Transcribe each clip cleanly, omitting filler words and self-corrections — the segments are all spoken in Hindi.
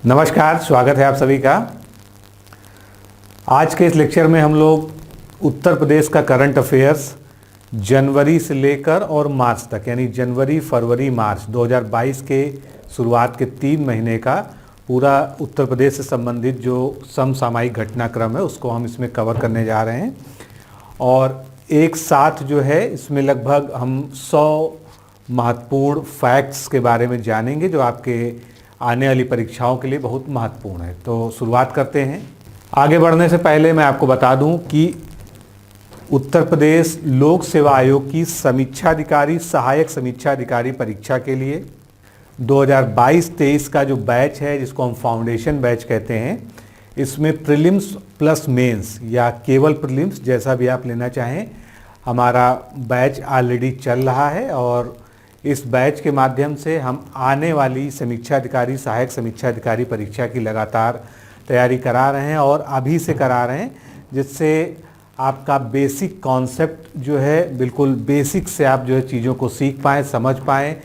नमस्कार, स्वागत है आप सभी का। आज के इस लेक्चर में हम लोग उत्तर प्रदेश का करंट अफेयर्स जनवरी से लेकर और मार्च तक, यानी जनवरी, फरवरी, मार्च 2022 के शुरुआत के 3 महीने का पूरा उत्तर प्रदेश से संबंधित जो समसामयिक घटनाक्रम है उसको हम इसमें कवर करने जा रहे हैं। और एक साथ जो है इसमें लगभग हम 100 महत्वपूर्ण फैक्ट्स के बारे में जानेंगे जो आपके आने वाली परीक्षाओं के लिए बहुत महत्वपूर्ण है। तो शुरुआत करते हैं। आगे बढ़ने से पहले मैं आपको बता दूं कि उत्तर प्रदेश लोक सेवा आयोग की समीक्षा अधिकारी, सहायक समीक्षा अधिकारी परीक्षा के लिए 2022-23 का जो बैच है, जिसको हम फाउंडेशन बैच कहते हैं, इसमें प्रीलिम्स प्लस मेंस या केवल प्रीलिम्स, जैसा भी आप लेना चाहें, हमारा बैच ऑलरेडी चल रहा है। और इस बैच के माध्यम से हम आने वाली समीक्षा अधिकारी, सहायक समीक्षा अधिकारी परीक्षा की लगातार तैयारी करा रहे हैं और अभी से करा रहे हैं, जिससे आपका बेसिक कॉन्सेप्ट जो है बिल्कुल बेसिक से आप जो है चीज़ों को सीख पाएँ, समझ पाएँ।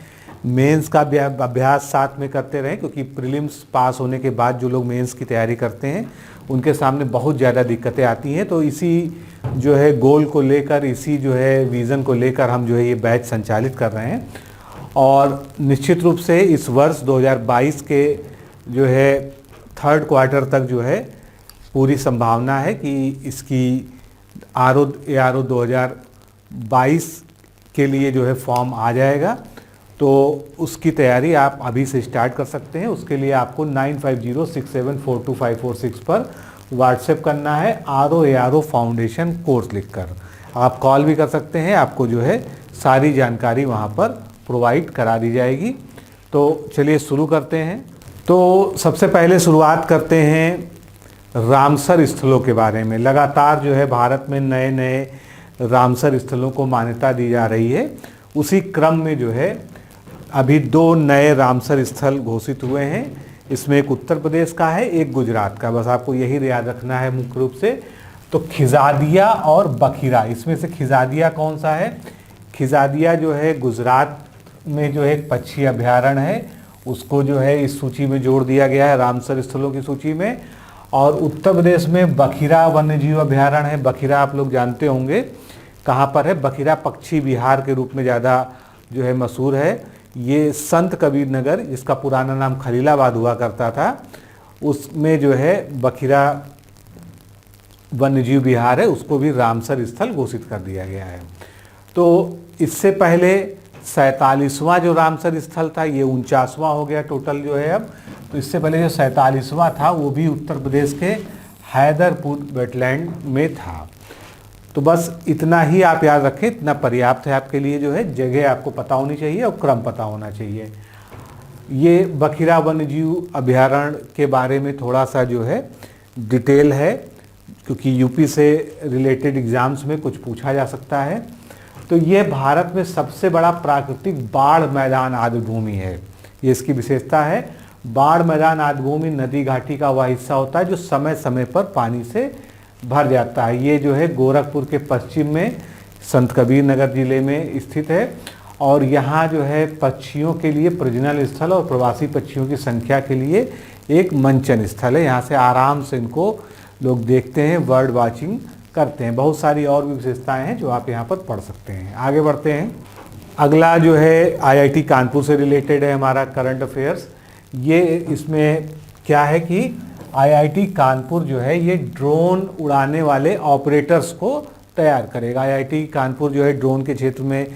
मेंस का भी अभ्यास साथ में करते रहें, क्योंकि प्रीलिम्स पास होने के बाद जो लोग मेंस की तैयारी करते हैं उनके सामने बहुत ज़्यादा दिक्कतें आती हैं। तो इसी जो है गोल को लेकर, इसी जो है विज़न को लेकर हम जो है ये बैच संचालित कर रहे हैं। और निश्चित रूप से इस वर्ष 2022 के जो है 3rd क्वार्टर तक जो है पूरी संभावना है कि इसकी ARO 2022 के लिए जो है फॉर्म आ जाएगा। तो उसकी तैयारी आप अभी से स्टार्ट कर सकते हैं। उसके लिए आपको 9506742546 पर व्हाट्सएप करना है, ARO फाउंडेशन कोर्स लिखकर। आप कॉल भी कर सकते हैं, आपको जो है सारी जानकारी वहाँ पर प्रोवाइड करा दी जाएगी। तो चलिए शुरू करते हैं। तो सबसे पहले शुरुआत करते हैं रामसर स्थलों के बारे में। लगातार जो है भारत में नए नए रामसर स्थलों को मान्यता दी जा रही है। उसी क्रम में जो है अभी 2 नए रामसर स्थल घोषित हुए हैं। इसमें एक उत्तर प्रदेश का है, एक गुजरात का। बस आपको यही याद रखना है मुख्य रूप से। तो खिजादिया और बखीरा, इसमें से खिजादिया कौन सा है? खिजादिया जो है गुजरात में जो है एक पक्षी अभयारण्य है, उसको जो है इस सूची में जोड़ दिया गया है, रामसर स्थलों की सूची में। और उत्तर प्रदेश में बखीरा वन्यजीव अभयारण्य है। बखीरा आप लोग जानते होंगे कहाँ पर है। बखीरा पक्षी विहार के रूप में ज़्यादा जो है मशहूर है। ये संत कबीर नगर, जिसका पुराना नाम खलीलाबाद हुआ करता था, उसमें जो है बखीरा वन्यजीव विहार है, उसको भी रामसर स्थल घोषित कर दिया गया है। तो इससे पहले 47वां जो रामसर स्थल था, ये 49वां हो गया टोटल जो है अब। तो इससे पहले जो 47वां था वो भी उत्तर प्रदेश के हैदरपुर वेटलैंड में था। तो बस इतना ही आप याद रखें, इतना पर्याप्त है आपके लिए। जो है जगह आपको पता होनी चाहिए और क्रम पता होना चाहिए। ये बखीरा वन्यजीव अभयारण्य के बारे में थोड़ा सा जो है डिटेल है, क्योंकि यूपी से रिलेटेड एग्जाम्स में कुछ पूछा जा सकता है। तो ये भारत में सबसे बड़ा प्राकृतिक बाढ़ मैदान आदि भूमि है। ये इसकी विशेषता है। बाढ़ मैदान आदि भूमि नदी घाटी का वह हिस्सा होता है जो समय समय पर पानी से भर जाता है। ये जो है गोरखपुर के पश्चिम में संत कबीर नगर जिले में स्थित है। और यहाँ जो है पक्षियों के लिए प्रजनन स्थल और प्रवासी पक्षियों की संख्या के लिए एक मंचन स्थल है। यहाँ से आराम से इनको लोग देखते हैं, बर्ड वाचिंग करते हैं। बहुत सारी और भी विशेषताएं हैं जो आप यहाँ पर पढ़ सकते हैं। आगे बढ़ते हैं। अगला जो है IIT कानपुर से रिलेटेड है हमारा करंट अफेयर्स। ये इसमें क्या है कि IIT कानपुर जो है ये ड्रोन उड़ाने वाले ऑपरेटर्स को तैयार करेगा। IIT कानपुर जो है ड्रोन के क्षेत्र में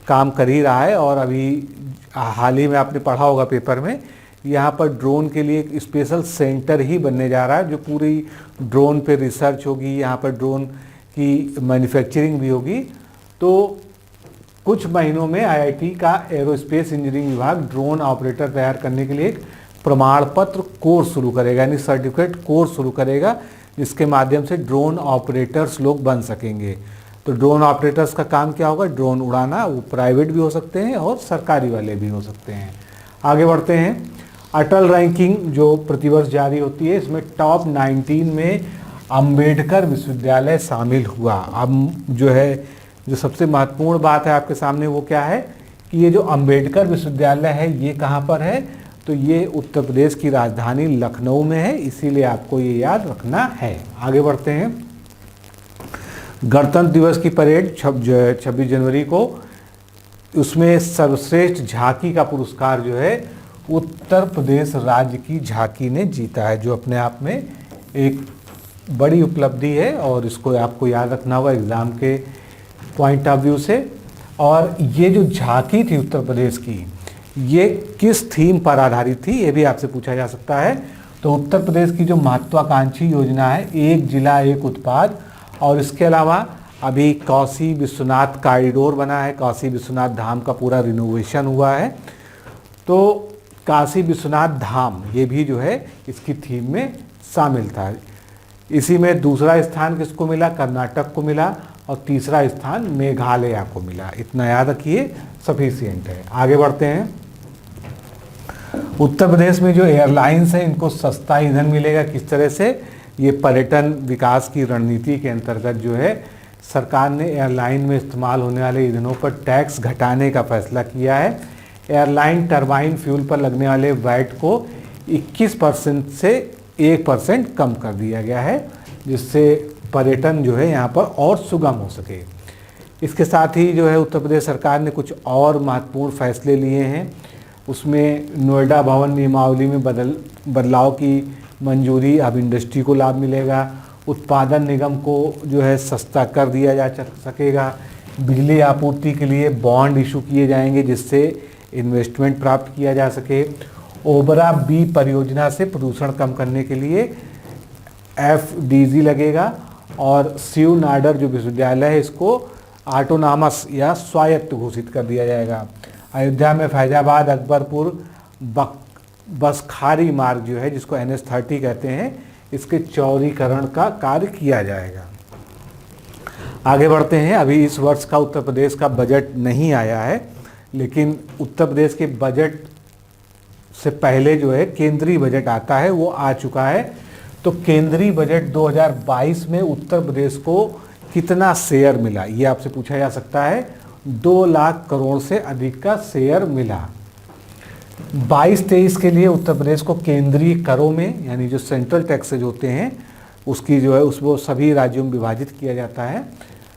काम कर ही रहा है। और अभी हाल ही में आपने पढ़ा होगा पेपर में, यहाँ पर ड्रोन के लिए एक स्पेशल सेंटर ही बनने जा रहा है, जो पूरी ड्रोन पे रिसर्च होगी। यहाँ पर ड्रोन की मैन्युफैक्चरिंग भी होगी। तो कुछ महीनों में IIT का एरोस्पेस इंजीनियरिंग विभाग ड्रोन ऑपरेटर तैयार करने के लिए एक प्रमाण पत्र कोर्स शुरू करेगा, यानी सर्टिफिकेट कोर्स शुरू करेगा, जिसके माध्यम से ड्रोन ऑपरेटर्स लोग बन सकेंगे। तो ड्रोन ऑपरेटर्स का काम क्या होगा? ड्रोन उड़ाना। वो प्राइवेट भी हो सकते हैं और सरकारी वाले भी हो सकते हैं। आगे बढ़ते हैं। अटल रैंकिंग जो प्रतिवर्ष जारी होती है, इसमें टॉप 19 में अंबेडकर विश्वविद्यालय शामिल हुआ। अब जो है जो सबसे महत्वपूर्ण बात है आपके सामने वो क्या है कि ये जो अंबेडकर विश्वविद्यालय है ये कहाँ पर है? तो ये उत्तर प्रदेश की राजधानी लखनऊ में है, इसीलिए आपको ये याद रखना है। आगे बढ़ते हैं। गणतंत्र दिवस की परेड 26 जनवरी को, उसमें सर्वश्रेष्ठ झांकी का पुरस्कार जो है उत्तर प्रदेश राज्य की झांकी ने जीता है, जो अपने आप में एक बड़ी उपलब्धि है और इसको आपको याद रखना होगा एग्ज़ाम के पॉइंट ऑफ व्यू से। और ये जो झांकी थी उत्तर प्रदेश की, ये किस थीम पर आधारित थी, ये भी आपसे पूछा जा सकता है। तो उत्तर प्रदेश की जो महत्वाकांक्षी योजना है, एक जिला एक उत्पाद, और इसके अलावा अभी काशी विश्वनाथ कॉरिडोर बना है, काशी विश्वनाथ धाम का पूरा रिनोवेशन हुआ है, तो काशी विश्वनाथ धाम ये भी जो है इसकी थीम में शामिल था। इसी में दूसरा स्थान किसको मिला, कर्नाटक को मिला, और तीसरा स्थान मेघालय को मिला। इतना याद रखिए, सफिशिएंट है। आगे बढ़ते हैं। उत्तर प्रदेश में जो एयरलाइंस है इनको सस्ता ईंधन मिलेगा, किस तरह से, ये पर्यटन विकास की रणनीति के अंतर्गत जो है सरकार ने एयरलाइन में इस्तेमाल होने वाले ईंधनों पर टैक्स घटाने का फैसला किया है। एयरलाइन टरबाइन फ्यूल पर लगने वाले वैट को 21% से 1% कम कर दिया गया है, जिससे पर्यटन जो है यहाँ पर और सुगम हो सके। इसके साथ ही जो है उत्तर प्रदेश सरकार ने कुछ और महत्वपूर्ण फैसले लिए हैं। उसमें नोएडा भवन नियमावली में बदलाव की मंजूरी, अब इंडस्ट्री को लाभ मिलेगा। उत्पादन निगम को जो है सस्ता कर दिया जा सकेगा। बिजली आपूर्ति के लिए बॉन्ड इशू किए जाएंगे, जिससे इन्वेस्टमेंट प्राप्त किया जा सके। ओबरा बी परियोजना से प्रदूषण कम करने के लिए FDG लगेगा, और शिव नाडर जो विश्वविद्यालय है इसको ऑटोनॉमस या स्वायत्त घोषित कर दिया जाएगा। अयोध्या में फैजाबाद अकबरपुर बसखारी मार्ग जो है, जिसको NH30 कहते हैं, इसके चौड़ीकरण का कार्य किया जाएगा। आगे बढ़ते हैं। अभी इस वर्ष का उत्तर प्रदेश का बजट नहीं आया है, लेकिन उत्तर प्रदेश के बजट से पहले जो है केंद्रीय बजट आता है, वो आ चुका है। तो केंद्रीय बजट 2022 में उत्तर प्रदेश को कितना शेयर मिला, ये आपसे पूछा जा सकता है। 2 लाख करोड़ से अधिक का शेयर मिला। 22-23 के लिए उत्तर प्रदेश को केंद्रीय करों में, यानी जो सेंट्रल टैक्सेज होते हैं उसकी जो है उसको सभी राज्यों में विभाजित किया जाता है।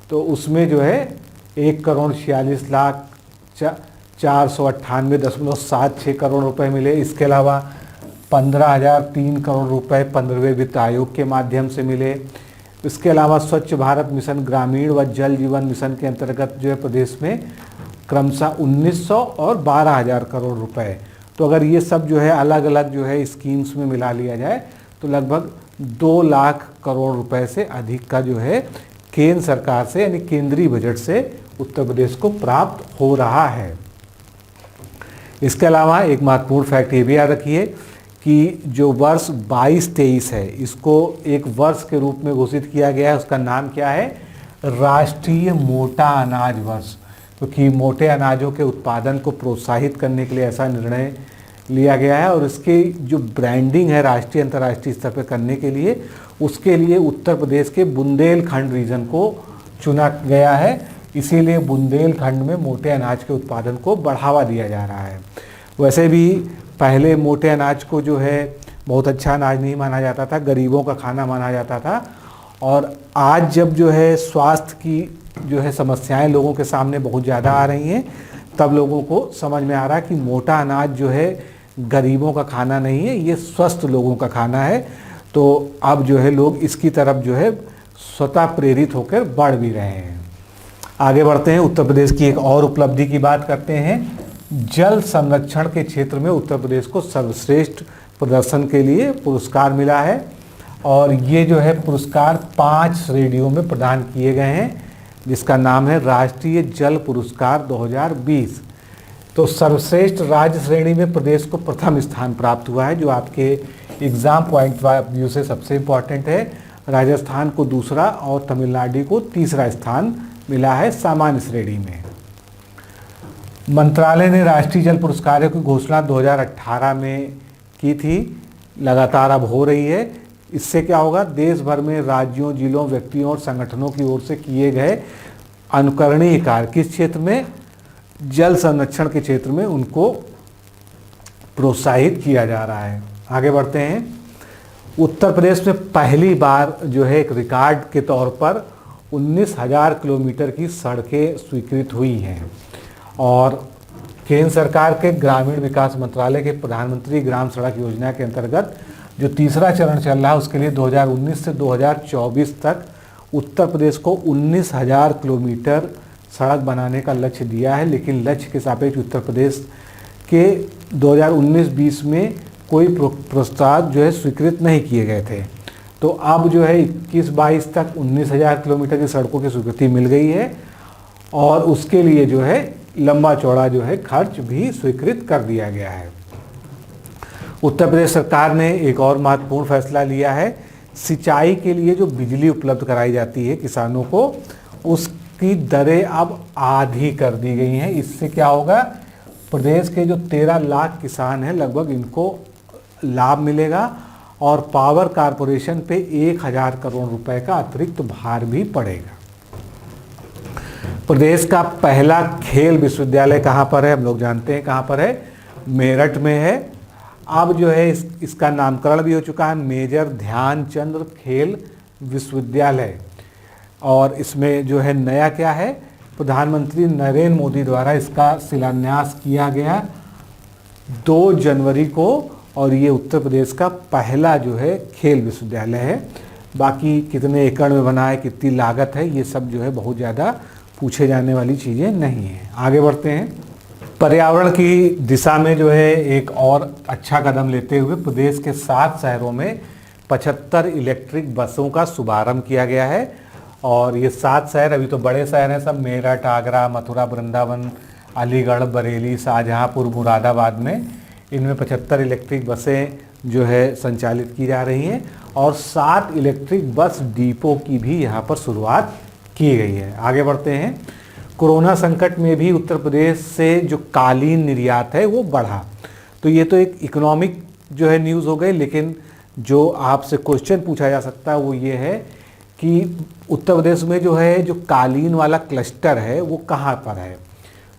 तो उसमें जो है 1,46,498.76 करोड़ रुपए मिले। इसके अलावा 15,003 करोड़ रुपए 15वें वित्त आयोग के माध्यम से मिले। इसके अलावा स्वच्छ भारत मिशन ग्रामीण व जल जीवन मिशन के अंतर्गत जो है प्रदेश में क्रमशः 1,900 और 12,000 करोड़ रुपए। तो अगर ये सब जो है अलग अलग जो है स्कीम्स में मिला लिया जाए तो लगभग 2 लाख करोड़ रुपए से अधिक का जो है केंद्र सरकार से, यानी केंद्रीय बजट से उत्तर प्रदेश को प्राप्त हो रहा है। इसके अलावा एक महत्वपूर्ण फैक्ट ये भी याद रखिए कि जो वर्ष 22-23 है, इसको एक वर्ष के रूप में घोषित किया गया है। उसका नाम क्या है, राष्ट्रीय मोटा अनाज वर्ष, क्योंकि मोटे अनाजों के उत्पादन को प्रोत्साहित करने के लिए ऐसा निर्णय लिया गया है। और इसकी जो ब्रांडिंग है राष्ट्रीय अंतर्राष्ट्रीय स्तर पर करने के लिए, उसके लिए उत्तर प्रदेश के बुंदेलखंड रीजन को चुना गया है। इसीलिए बुंदेलखंड में मोटे अनाज के उत्पादन को बढ़ावा दिया जा रहा है। वैसे भी पहले मोटे अनाज को जो है बहुत अच्छा अनाज नहीं माना जाता था, गरीबों का खाना माना जाता था। और आज जब जो है स्वास्थ्य की जो है समस्याएं लोगों के सामने बहुत ज़्यादा आ रही हैं, तब लोगों को समझ में आ रहा है कि मोटा अनाज जो है गरीबों का खाना नहीं है, ये स्वस्थ लोगों का खाना है। तो अब जो है लोग इसकी तरफ जो है स्वतः प्रेरित होकर बढ़ भी रहे हैं। आगे बढ़ते हैं। उत्तर प्रदेश की एक और उपलब्धि की बात करते हैं। जल संरक्षण के क्षेत्र में उत्तर प्रदेश को सर्वश्रेष्ठ प्रदर्शन के लिए पुरस्कार मिला है, और ये जो है पुरस्कार 5 श्रेणियों में प्रदान किए गए हैं, जिसका नाम है राष्ट्रीय जल पुरस्कार 2020। तो सर्वश्रेष्ठ राज्य श्रेणी में प्रदेश को प्रथम स्थान प्राप्त हुआ है, जो आपके एग्जाम पॉइंट ऑफ व्यू से सबसे इम्पॉर्टेंट है। राजस्थान को दूसरा और तमिलनाडु को तीसरा स्थान मिला है सामान्य श्रेणी में। मंत्रालय ने राष्ट्रीय जल पुरस्कारों की घोषणा 2018 में की थी, लगातार अब हो रही है। इससे क्या होगा, देश भर में राज्यों, जिलों, व्यक्तियों और संगठनों की ओर से किए गए अनुकरणीय कार्य किस क्षेत्र में, जल संरक्षण के क्षेत्र में उनको प्रोत्साहित किया जा रहा है। आगे बढ़ते हैं। उत्तर प्रदेश में पहली बार जो है एक रिकॉर्ड के तौर पर 19,000 किलोमीटर की सड़कें स्वीकृत हुई हैं और केंद्र सरकार के ग्रामीण विकास मंत्रालय के प्रधानमंत्री ग्राम सड़क योजना के अंतर्गत जो तीसरा चरण चल रहा है उसके लिए 2019 से 2024 तक उत्तर प्रदेश को 19,000 किलोमीटर सड़क बनाने का लक्ष्य दिया है। लेकिन लक्ष्य के सापेक्ष उत्तर प्रदेश के 2019-20 में कोई प्रस्ताव जो है स्वीकृत नहीं किए गए थे। तो अब जो है 21-22 तक 19,000 किलोमीटर की सड़कों की स्वीकृति मिल गई है और उसके लिए जो है लंबा चौड़ा जो है खर्च भी स्वीकृत कर दिया गया है। उत्तर प्रदेश सरकार ने एक और महत्वपूर्ण फैसला लिया है। सिंचाई के लिए जो बिजली उपलब्ध कराई जाती है किसानों को, उसकी दरें अब आधी कर दी गई हैं। इससे क्या होगा, प्रदेश के जो 13 लाख किसान हैं लगभग इनको लाभ मिलेगा और पावर कारपोरेशन पे 1,000 करोड़ रुपए का अतिरिक्त भार भी पड़ेगा। प्रदेश का पहला खेल विश्वविद्यालय कहाँ पर है, हम लोग जानते हैं कहाँ पर है, मेरठ में है। अब जो है इसका नामकरण भी हो चुका है मेजर ध्यानचंद खेल विश्वविद्यालय। और इसमें जो है नया क्या है, प्रधानमंत्री नरेंद्र मोदी द्वारा इसका शिलान्यास किया गया 2 जनवरी को और ये उत्तर प्रदेश का पहला जो है खेल विश्वविद्यालय है। बाकी कितने एकड़ में बना है, कितनी लागत है, ये सब जो है बहुत ज़्यादा पूछे जाने वाली चीज़ें नहीं हैं। आगे बढ़ते हैं। पर्यावरण की दिशा में जो है एक और अच्छा कदम लेते हुए प्रदेश के 7 शहरों में 75 इलेक्ट्रिक बसों का शुभारंभ किया गया है। और ये 7 शहर अभी तो बड़े शहर हैं सब, मेरठ, आगरा, मथुरा, वृंदावन, अलीगढ़, बरेली, शाहजहांपुर, मुरादाबाद में इनमें 75 इलेक्ट्रिक बसें जो है संचालित की जा रही हैं और 7 इलेक्ट्रिक बस डिपो की भी यहाँ पर शुरुआत की गई है। आगे बढ़ते हैं। कोरोना संकट में भी उत्तर प्रदेश से जो कालीन निर्यात है वो बढ़ा। तो ये तो एक इकोनॉमिक जो है न्यूज़ हो गई, लेकिन जो आपसे क्वेश्चन पूछा जा सकता है वो ये है कि उत्तर प्रदेश में जो है जो कालीन वाला क्लस्टर है वो कहाँ पर है।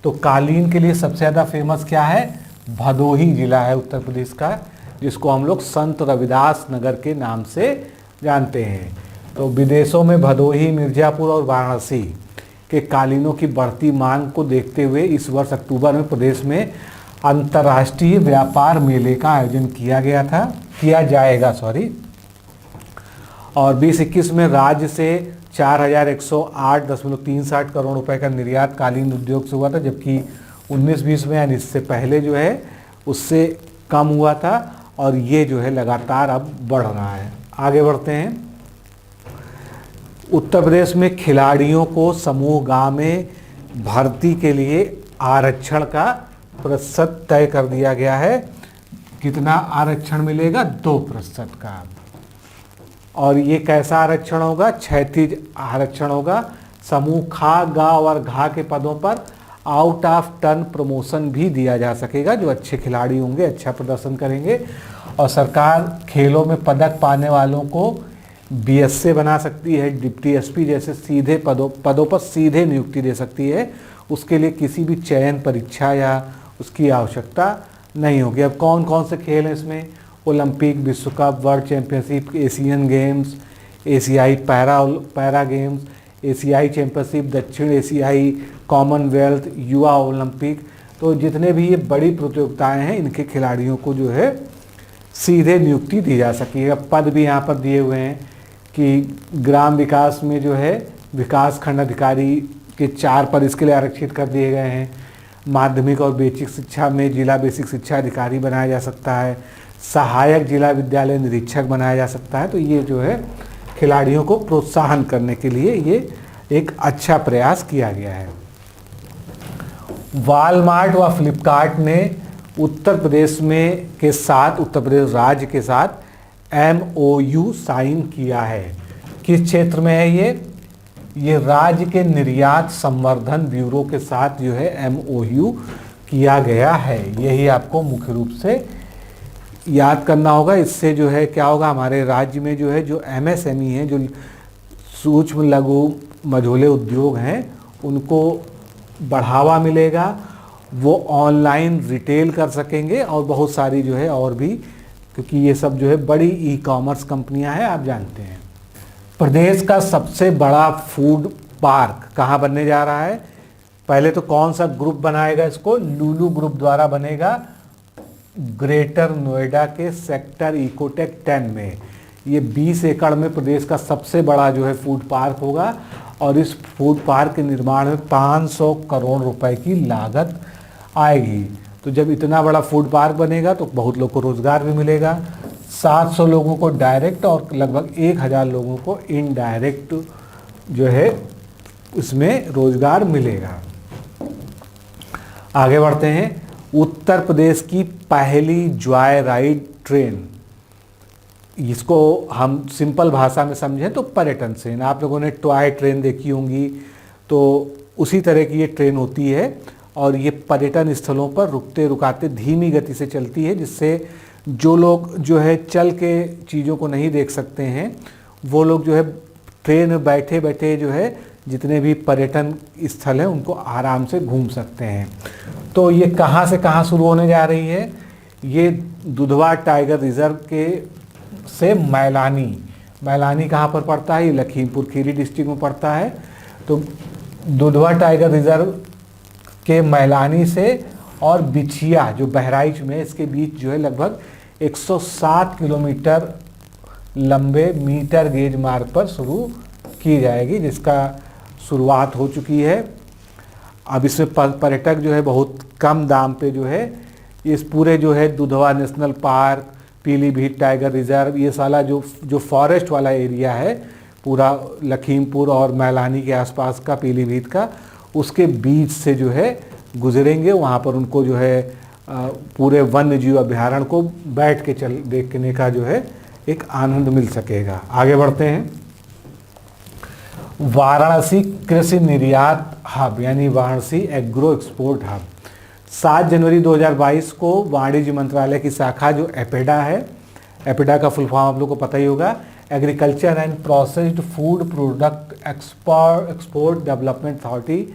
तो कालीन के लिए सबसे ज़्यादा फेमस क्या है, भदोही जिला है उत्तर प्रदेश का, जिसको हम लोग संत रविदास नगर के नाम से जानते हैं। तो विदेशों में भदोही, मिर्ज़ापुर और वाराणसी के कालीनों की बढ़ती मांग को देखते हुए इस वर्ष अक्टूबर में प्रदेश में अंतर्राष्ट्रीय व्यापार मेले का आयोजन किया जाएगा और 2021 में राज्य से 4,108.63 करोड़ रुपए का निर्यात कालीन उद्योग से हुआ था, जबकि 19-20 में यानी इससे पहले जो है उससे कम हुआ था और ये जो है लगातार अब बढ़ रहा है। आगे बढ़ते हैं। उत्तर प्रदेश में खिलाड़ियों को समूह ग में भर्ती के लिए आरक्षण का प्रतिशत तय कर दिया गया है। कितना आरक्षण मिलेगा, 2% का। और ये कैसा आरक्षण होगा, क्षैतिज आरक्षण होगा। समूह ख, ग और घ के पदों पर आउट ऑफ टर्न प्रमोशन भी दिया जा सकेगा। जो अच्छे खिलाड़ी होंगे, अच्छा प्रदर्शन करेंगे और सरकार खेलों में पदक पाने वालों को बीएसए बना सकती है, डिप्टी एसपी जैसे सीधे पदों पर सीधे नियुक्ति दे सकती है। उसके लिए किसी भी चयन परीक्षा या उसकी आवश्यकता नहीं होगी। अब कौन कौन से खेल हैं इसमें, ओलंपिक, विश्व cup, world championship, Asian games, एशियाई पैरा गेम्स, एशियाई चैंपियनशिप, दक्षिण एशियाई, कॉमनवेल्थ, युवा ओलंपिक। तो जितने भी ये बड़ी प्रतियोगिताएं हैं इनके खिलाड़ियों को जो है सीधे नियुक्ति दी जा सकेगी। अब पद भी यहाँ पर दिए हुए हैं कि ग्राम विकास में जो है विकास खंड अधिकारी के 4 पद इसके लिए आरक्षित कर दिए गए हैं। माध्यमिक और बेसिक शिक्षा में जिला बेसिक शिक्षा अधिकारी बनाया जा सकता है, सहायक जिला विद्यालय निरीक्षक बनाया जा सकता है। तो ये जो है खिलाड़ियों को प्रोत्साहन करने के लिए ये एक अच्छा प्रयास किया गया है। वॉलमार्ट व फ्लिपकार्ट ने उत्तर प्रदेश उत्तर प्रदेश राज्य के साथ MOU साइन किया है। किस क्षेत्र में है ये राज्य के निर्यात संवर्धन ब्यूरो के साथ जो है MOU किया गया है। यही आपको मुख्य रूप से याद करना होगा। इससे जो है क्या होगा, हमारे राज्य में जो है जो MSME हैं, जो सूक्ष्म लघु मझोले उद्योग हैं, उनको बढ़ावा मिलेगा वो ऑनलाइन रिटेल कर सकेंगे और बहुत सारी जो है और भी, क्योंकि ये सब जो है बड़ी ई कॉमर्स कंपनियां हैं, आप जानते हैं। प्रदेश का सबसे बड़ा फूड पार्क कहाँ बनने जा रहा है? पहले तो कौन सा ग्रुप बनाएगा इसको? लुलु ग्रुप द्वारा बनेगा ग्रेटर नोएडा के सेक्टर इकोटेक 10 में। ये 20 एकड़ में प्रदेश का सबसे बड़ा जो है फूड पार्क होगा और इस फूड पार्क के निर्माण में 500 करोड़ रुपए की लागत आएगी। तो जब इतना बड़ा फूड पार्क बनेगा तो बहुत लोग को रोजगार भी मिलेगा। 700 लोगों को डायरेक्ट और लगभग 1000 लोगों को इनडायरेक्ट जो है इसमें रोजगार मिलेगा। आगे बढ़ते हैं। उत्तर प्रदेश की पहली जॉय राइड ट्रेन, इसको हम सिंपल भाषा में समझें तो पर्यटन ट्रेन। आप लोगों ने टॉय ट्रेन देखी होंगी, तो उसी तरह की ये ट्रेन होती है और ये पर्यटन स्थलों पर रुकते रुकाते धीमी गति से चलती है, जिससे जो लोग जो है चल के चीज़ों को नहीं देख सकते हैं वो लोग जो है ट्रेन में बैठे बैठे जो है जितने भी पर्यटन स्थल हैं उनको आराम से घूम सकते हैं। तो ये कहाँ से कहाँ शुरू होने जा रही है? ये दुधवा टाइगर रिजर्व के से मैलानी कहाँ पर पड़ता है? ये लखीमपुर खीरी डिस्ट्रिक्ट में पड़ता है। तो दुधवा टाइगर रिजर्व के मैलानी से और बिछिया जो बहराइच में, इसके बीच जो है लगभग 107 किलोमीटर लंबे मीटर गेज मार्ग पर शुरू की जाएगी, जिसका शुरुआत हो चुकी है। अब इसमें पर्यटक जो है बहुत कम दाम पे जो है इस पूरे जो है Dudhwa national park, Pilibhit tiger reserve, ये साला जो फॉरेस्ट वाला एरिया है पूरा लखीमपुर और मैलानी के आसपास का, पीलीभीत का, उसके बीच से जो है गुजरेंगे। वहाँ पर उनको जो है पूरे वन्य जीव अभ्यारण्य को बैठ के देखने का जो है एक आनंद मिल सकेगा। आगे बढ़ते हैं। वाराणसी कृषि निर्यात हब यानी वाराणसी एग्रो एक्सपोर्ट हब 7 जनवरी 2022 को वाणिज्य मंत्रालय की शाखा जो एपेडा है, एपेडा का फुल फॉर्म आप लोग को पता ही होगा, agriculture and processed food product export development authority,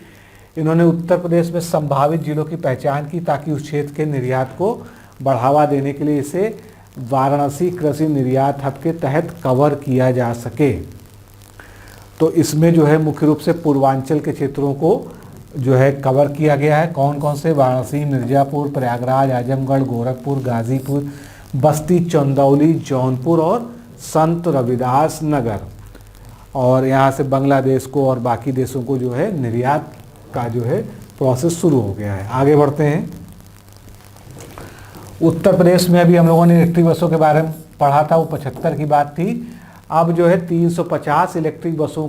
इन्होंने उत्तर प्रदेश में संभावित जिलों की पहचान की ताकि उस क्षेत्र के निर्यात को बढ़ावा देने के लिए इसे वाराणसी कृषि निर्यात हब के तहत कवर किया जा सके। तो इसमें जो है मुख्य रूप से पूर्वांचल के क्षेत्रों को जो है कवर किया गया है। कौन कौन से? वाराणसी, मिर्ज़ापुर, प्रयागराज, आजमगढ़, गोरखपुर, गाजीपुर, बस्ती, चंदौली, जौनपुर और संत रविदास नगर। और यहाँ से बांग्लादेश को और बाकी देशों को जो है निर्यात का जो है प्रोसेस शुरू हो गया है। आगे बढ़ते हैं। उत्तर प्रदेश में अभी हम लोगों ने इलेक्ट्रिक बसों के बारे में पढ़ा था, वो 75 की बात थी। अब जो है 350 इलेक्ट्रिक बसों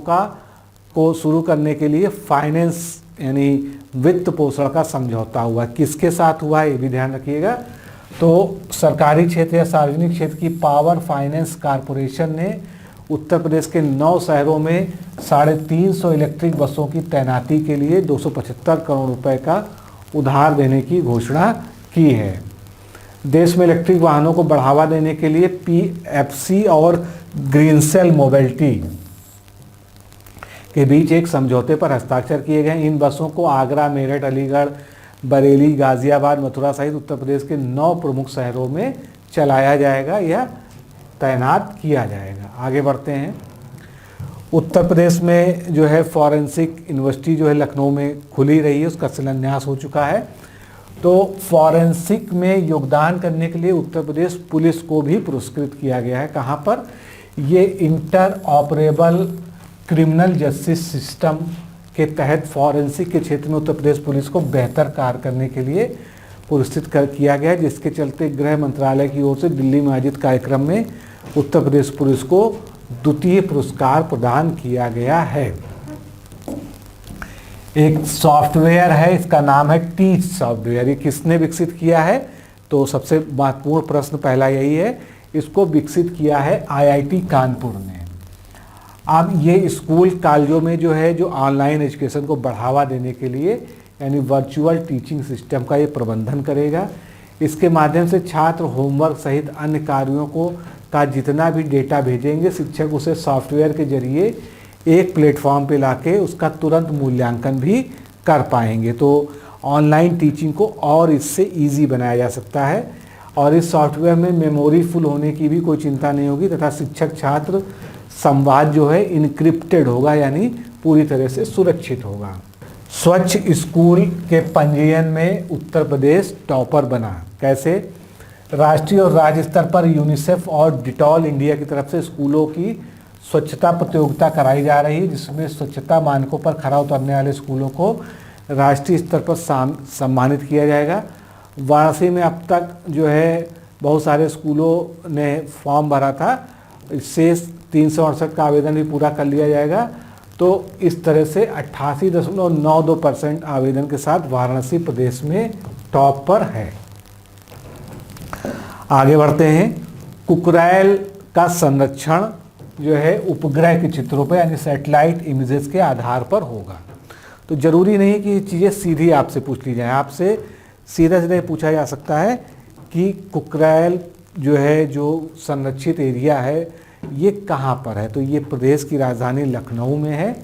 को शुरू करने के लिए फाइनेंस यानी वित्त पोषण का समझौता हुआ। किसके साथ हुआ है ये भी ध्यान रखिएगा। तो सरकारी क्षेत्र या सार्वजनिक क्षेत्र की पावर फाइनेंस कॉरपोरेशन ने उत्तर प्रदेश के 9 शहरों में 350 इलेक्ट्रिक बसों की तैनाती के लिए 275 करोड़ रुपए का उधार देने की घोषणा की है। देश में इलेक्ट्रिक वाहनों को बढ़ावा देने के लिए पीएफसी और ग्रीनसेल मोबिलिटी के बीच एक समझौते पर हस्ताक्षर किए गए। इन बसों को आगरा, मेरठ, अलीगढ़, बरेली, गाजियाबाद, मथुरा सहित उत्तर प्रदेश के 9 प्रमुख शहरों में चलाया जाएगा या तैनात किया जाएगा। आगे बढ़ते हैं। उत्तर प्रदेश में जो है फॉरेंसिक यूनिवर्सिटी जो है लखनऊ में खुली रही है, उसका शिलान्यास हो चुका है। तो फॉरेंसिक में योगदान करने के लिए उत्तर प्रदेश पुलिस को भी पुरस्कृत किया गया है। कहाँ पर? ये inter operable criminal justice system के तहत फॉरेंसिक के क्षेत्र में उत्तर प्रदेश पुलिस को बेहतर कार्य करने के लिए पुरस्कृत किया गया है, जिसके चलते गृह मंत्रालय की ओर से दिल्ली में आयोजित कार्यक्रम में उत्तर प्रदेश पुलिस को द्वितीय पुरस्कार प्रदान किया गया है। एक सॉफ्टवेयर है, इसका नाम है टीच सॉफ्टवेयर। ये किसने विकसित किया है? तो सबसे महत्वपूर्ण प्रश्न पहला यही है, इसको विकसित किया है आईआईटी कानपुर ने। अब ये स्कूल कॉलेजों में जो है जो ऑनलाइन एजुकेशन को बढ़ावा देने के लिए यानी वर्चुअल टीचिंग सिस्टम का ये प्रबंधन करेगा। इसके माध्यम से छात्र होमवर्क सहित अन्य कार्यों का जितना भी डेटा भेजेंगे, शिक्षक उसे सॉफ्टवेयर के जरिए एक प्लेटफॉर्म पे लाके उसका तुरंत मूल्यांकन भी कर पाएंगे। तो ऑनलाइन टीचिंग को और इससे ईजी बनाया जा सकता है और इस सॉफ्टवेयर में मेमोरी फुल होने की भी कोई चिंता नहीं होगी तथा शिक्षक छात्र संवाद जो है इनक्रिप्टेड होगा, यानी पूरी तरह से सुरक्षित होगा। स्वच्छ स्कूल के पंजीयन में उत्तर प्रदेश टॉपर बना। कैसे? राष्ट्रीय और राज्य स्तर पर यूनिसेफ और डिटॉल इंडिया की तरफ से स्कूलों की स्वच्छता प्रतियोगिता कराई जा रही है, जिसमें स्वच्छता मानकों पर खरा उतरने वाले स्कूलों को राष्ट्रीय स्तर पर सम्मानित किया जाएगा। वाराणसी में अब तक जो है बहुत सारे स्कूलों ने फॉर्म भरा था, इससे 368 का आवेदन भी पूरा कर लिया जाएगा। तो इस तरह से 88.92% आवेदन के साथ वाराणसी प्रदेश में टॉप पर है। आगे बढ़ते हैं। कुकरैल का संरक्षण जो है उपग्रह के चित्रों पर यानी सैटेलाइट इमेजेस के आधार पर होगा। तो जरूरी नहीं कि ये चीज़ें सीधी आपसे पूछ ली जाए, आपसे सीधा सीधा पूछा जा सकता है कि कुकरैल जो है, जो संरक्षित एरिया है, ये कहाँ पर है। तो ये प्रदेश की राजधानी लखनऊ में है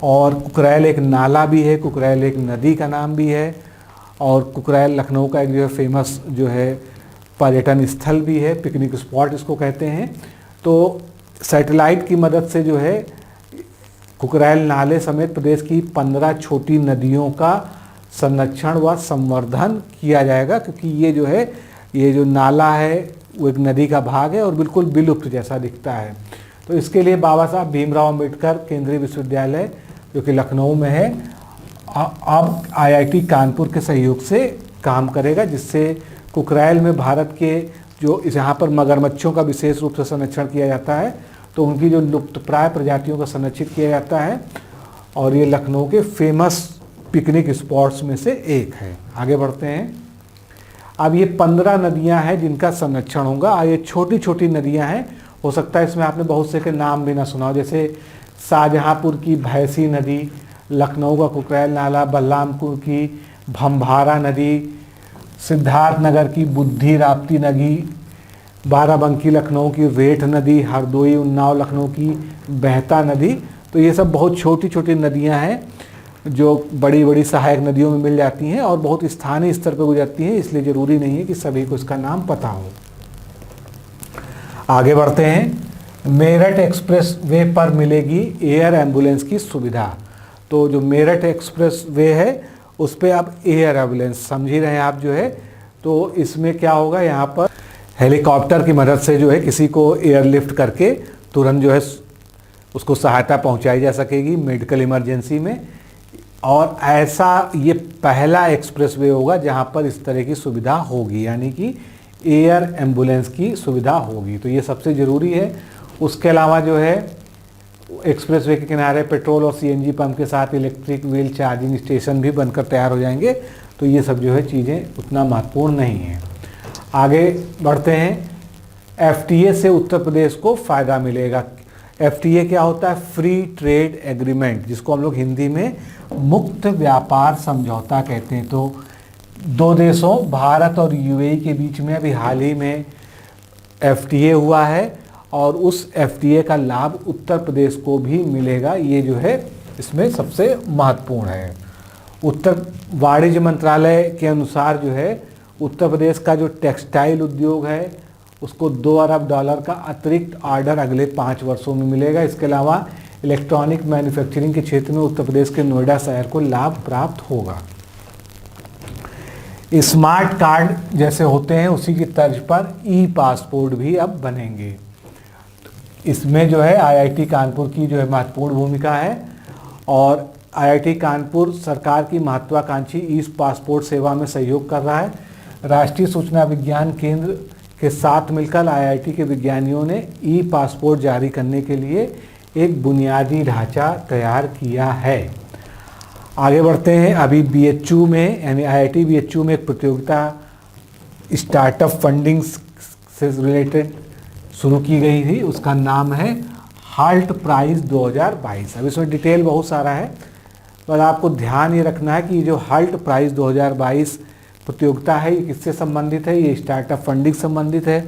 और कुकरैल एक नाला भी है, कुकरैल एक नदी का नाम भी है और कुकरैल लखनऊ का एक जो है फेमस जो है पर्यटन स्थल भी है, पिकनिक स्पॉट इसको कहते हैं। तो सैटेलाइट की मदद से जो है कुकरैल नाले समेत प्रदेश की 15 छोटी नदियों का संरक्षण व संवर्धन किया जाएगा, क्योंकि ये जो है, ये जो नाला है वो एक नदी का भाग है और बिल्कुल विलुप्त जैसा दिखता है। तो इसके लिए बाबा साहब भीमराव अंबेडकर केंद्रीय विश्वविद्यालय जो कि लखनऊ में है, अब IIT कानपुर के सहयोग से काम करेगा, जिससे कुकरैल में भारत के जो यहाँ पर मगरमच्छों का विशेष रूप से संरक्षण किया जाता है, तो उनकी जो लुप्तप्राय प्रजातियों का संरक्षित किया जाता है और ये लखनऊ के फेमस पिकनिक स्पॉट्स में से एक है। आगे बढ़ते हैं। अब ये 15 नदियां हैं जिनका संरक्षण होगा। ये छोटी छोटी नदियां हैं, हो सकता है इसमें आपने बहुत से के नाम भी ना सुना हो, जैसे शाहजहांपुर की भैंसी नदी, लखनऊ का कुकरैल नाला, बलरामपुर की भंभारा नदी, सिद्धार्थनगर की बुद्धि राप्ती नदी, बाराबंकी लखनऊ की रेठ नदी, हरदोई उन्नाव लखनऊ की बहता नदी। तो ये सब बहुत छोटी छोटी नदियां हैं जो बड़ी बड़ी सहायक नदियों में मिल जाती हैं और बहुत स्थानीय स्तर पर गुजरती हैं, इसलिए ज़रूरी नहीं है कि सभी को इसका नाम पता हो। आगे बढ़ते हैं। मेरठ एक्सप्रेस वे पर मिलेगी एयर एम्बुलेंस की सुविधा। तो जो मेरठ एक्सप्रेस वे है उस पर आप एयर एम्बुलेंस समझ ही रहे हैं आप जो है। तो इसमें क्या होगा, यहाँ पर हेलीकॉप्टर की मदद से जो है किसी को एयरलिफ्ट करके तुरंत जो है उसको सहायता पहुँचाई जा सकेगी मेडिकल इमरजेंसी में। और ऐसा ये पहला एक्सप्रेसवे होगा जहाँ पर इस तरह की सुविधा होगी, यानी कि एयर एम्बुलेंस की सुविधा होगी। तो ये सबसे ज़रूरी है। उसके अलावा जो है एक्सप्रेसवे के किनारे पेट्रोल और CNG पंप के साथ इलेक्ट्रिक व्हील चार्जिंग स्टेशन भी बनकर तैयार हो जाएंगे। तो ये सब जो है चीज़ें उतना महत्वपूर्ण नहीं हैं। आगे बढ़ते हैं। FTA से उत्तर प्रदेश को फ़ायदा मिलेगा। FTA क्या होता है? फ्री ट्रेड एग्रीमेंट, जिसको हम लोग हिंदी में मुक्त व्यापार समझौता कहते हैं। तो दो देशों भारत और UAE के बीच में अभी हाल ही में FTA हुआ है और उस FTA का लाभ उत्तर प्रदेश को भी मिलेगा। ये जो है इसमें सबसे महत्वपूर्ण है। उत्तर वाणिज्य मंत्रालय के अनुसार जो है उत्तर प्रदेश का जो टेक्सटाइल उद्योग है उसको $2 अरब का अतिरिक्त ऑर्डर अगले 5 वर्षों में मिलेगा। इसके अलावा इलेक्ट्रॉनिक मैन्युफैक्चरिंग के क्षेत्र में उत्तर प्रदेश के नोएडा शहर को लाभ प्राप्त होगा। स्मार्ट कार्ड जैसे होते हैं उसी की तर्ज पर ई-पासपोर्ट भी अब बनेंगे। इसमें जो है IIT कानपुर की जो है महत्वपूर्ण भूमिका है और IIT कानपुर सरकार की महत्वाकांक्षी ई-पासपोर्ट सेवा में सहयोग कर रहा है। राष्ट्रीय सूचना विज्ञान केंद्र के साथ मिलकर IIT के विज्ञानियों ने ई-पासपोर्ट जारी करने के लिए एक बुनियादी ढांचा तैयार किया है। आगे बढ़ते हैं। अभी BHU में यानी IIT BHU में एक प्रतियोगिता स्टार्टअप फंडिंग से रिलेटेड शुरू की गई थी, उसका नाम है हाल्ट प्राइज़ 2022। अब इसमें डिटेल बहुत सारा है, पर आपको ध्यान ये रखना है कि ये जो हाल्ट प्राइज़ 2022 प्रतियोगिता है ये किससे संबंधित है? ये स्टार्टअप फंडिंग संबंधित है।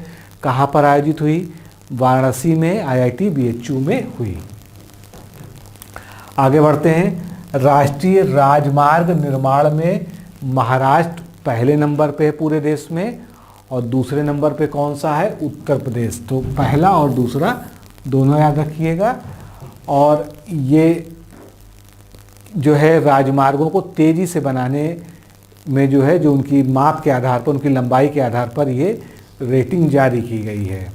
कहाँ पर आयोजित हुई? वाराणसी में IIT BHU में हुई। आगे बढ़ते हैं। राष्ट्रीय राजमार्ग निर्माण में महाराष्ट्र पहले नंबर पे है पूरे देश में, और दूसरे नंबर पे कौन सा है? उत्तर प्रदेश। तो पहला और दूसरा दोनों याद रखिएगा। और ये जो है राजमार्गों को तेज़ी से बनाने में जो है, जो उनकी माप के आधार पर, उनकी लंबाई के आधार पर ये रेटिंग जारी की गई है।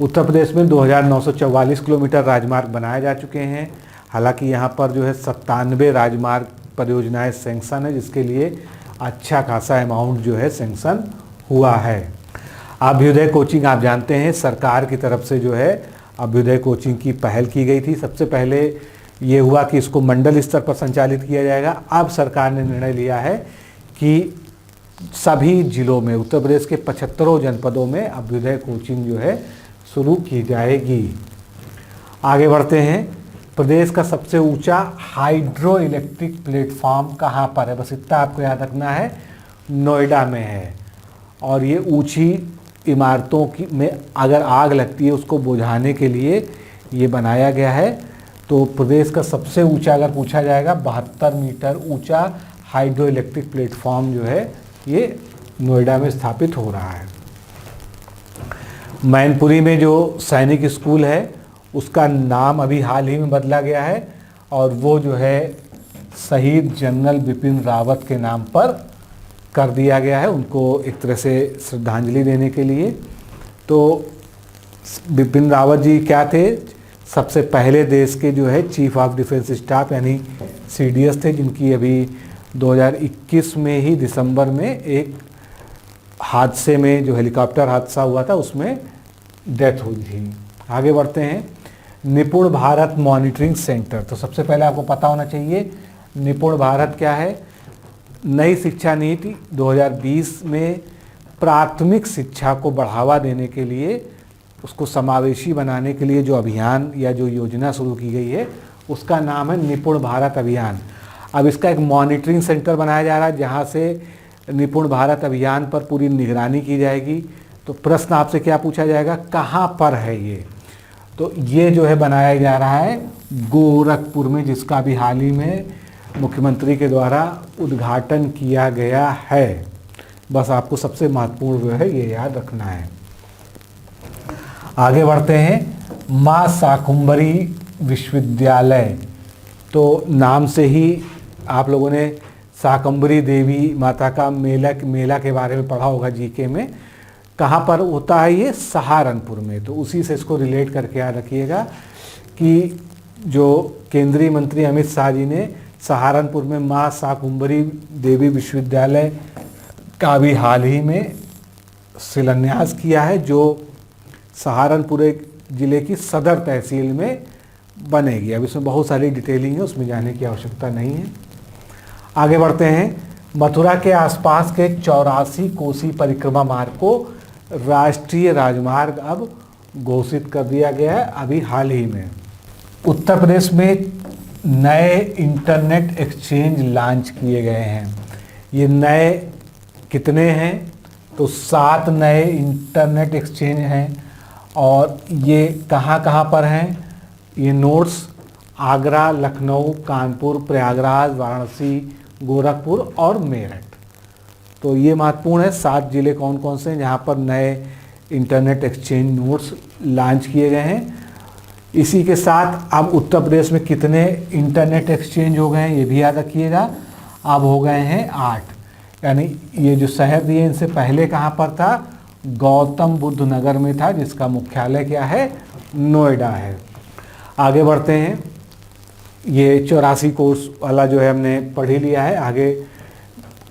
उत्तर प्रदेश में 2944 किलोमीटर राजमार्ग बनाए जा चुके हैं। हालांकि यहाँ पर जो है 97 राजमार्ग परियोजनाएं सैंक्शन है, जिसके लिए अच्छा खासा अमाउंट जो है सैंक्शन हुआ है। अभ्युदय कोचिंग आप जानते हैं, सरकार की तरफ से जो है अभ्युदय कोचिंग की पहल की गई थी। सबसे पहले ये हुआ कि इसको मंडल स्तर पर संचालित किया जाएगा। अब सरकार ने निर्णय लिया है कि सभी जिलों में, उत्तर प्रदेश के 75 जनपदों में अभ्युदय कोचिंग जो है शुरू की जाएगी। आगे बढ़ते हैं। प्रदेश का सबसे ऊंचा हाइड्रो इलेक्ट्रिक प्लेटफॉर्म कहाँ पर है? बस इतना आपको याद रखना है, नोएडा में है। और ये ऊंची इमारतों की में अगर आग लगती है उसको बुझाने के लिए ये बनाया गया है। तो प्रदेश का सबसे ऊंचा अगर पूछा जाएगा 72 मीटर ऊंचा हाइड्रो इलेक्ट्रिक प्लेटफॉर्म जो है ये नोएडा में स्थापित हो रहा है। मैनपुरी में जो सैनिक स्कूल है उसका नाम अभी हाल ही में बदला गया है, और वो जो है शहीद जनरल बिपिन रावत के नाम पर कर दिया गया है, उनको एक तरह से श्रद्धांजलि देने के लिए। तो बिपिन रावत जी क्या थे? सबसे पहले देश के जो है चीफ ऑफ डिफेंस स्टाफ यानी CDS थे, जिनकी अभी 2021 में ही दिसंबर में एक हादसे में, जो हेलीकॉप्टर हादसा हुआ था, उसमें डेथ हुई थी। आगे बढ़ते हैं। निपुण भारत मॉनिटरिंग सेंटर। तो सबसे पहले आपको पता होना चाहिए निपुण भारत क्या है। नई शिक्षा नीति 2020 में प्राथमिक शिक्षा को बढ़ावा देने के लिए, उसको समावेशी बनाने के लिए जो अभियान या जो योजना शुरू की गई है उसका नाम है निपुण भारत अभियान। अब इसका एक मॉनिटरिंग सेंटर बनाया जा रहा है जहाँ से निपुण भारत अभियान पर पूरी निगरानी की जाएगी। तो प्रश्न आपसे क्या पूछा जाएगा? कहाँ पर है ये? तो ये जो है बनाया जा रहा है गोरखपुर में, जिसका भी हाल ही में मुख्यमंत्री के द्वारा उद्घाटन किया गया है। बस आपको सबसे महत्वपूर्ण जो है ये याद रखना है। आगे बढ़ते हैं। माँ शाकुंभरी विश्वविद्यालय। तो नाम से ही आप लोगों ने शाकंभरी देवी माता का मेला के बारे में पढ़ा होगा जीके में। कहाँ पर होता है ये? सहारनपुर में। तो उसी से इसको रिलेट करके याद रखिएगा कि जो केंद्रीय मंत्री अमित शाह जी ने सहारनपुर में माँ शाकुंभरी देवी विश्वविद्यालय का भी हाल ही में शिलान्यास किया है, जो सहारनपुर जिले की सदर तहसील में बनेगी। अब इसमें बहुत सारी डिटेलिंग है, उसमें जाने की आवश्यकता नहीं है। आगे बढ़ते हैं। मथुरा के आसपास के 84 कोसी परिक्रमा मार्ग को राष्ट्रीय राजमार्ग अब घोषित कर दिया गया है अभी हाल ही में। उत्तर प्रदेश में नए इंटरनेट एक्सचेंज लॉन्च किए गए हैं। ये नए कितने हैं? तो 7 नए इंटरनेट एक्सचेंज हैं, और ये कहाँ कहाँ पर हैं? ये नोड्स आगरा, लखनऊ, कानपुर, प्रयागराज, वाराणसी, गोरखपुर और मेरठ। तो ये महत्वपूर्ण है। 7 जिले कौन कौन से हैं जहाँ पर नए इंटरनेट एक्सचेंज नोड्स लॉन्च किए गए हैं। इसी के साथ अब उत्तर प्रदेश में कितने इंटरनेट एक्सचेंज हो गए हैं ये भी याद रखिएगा। अब हो गए हैं 8। यानी ये जो शहर दिए इनसे पहले कहाँ पर था? गौतम बुद्ध नगर में था, जिसका मुख्यालय क्या है? नोएडा है। आगे बढ़ते हैं। ये 84 कोर्स वाला जो है हमने पढ़ ही लिया है। आगे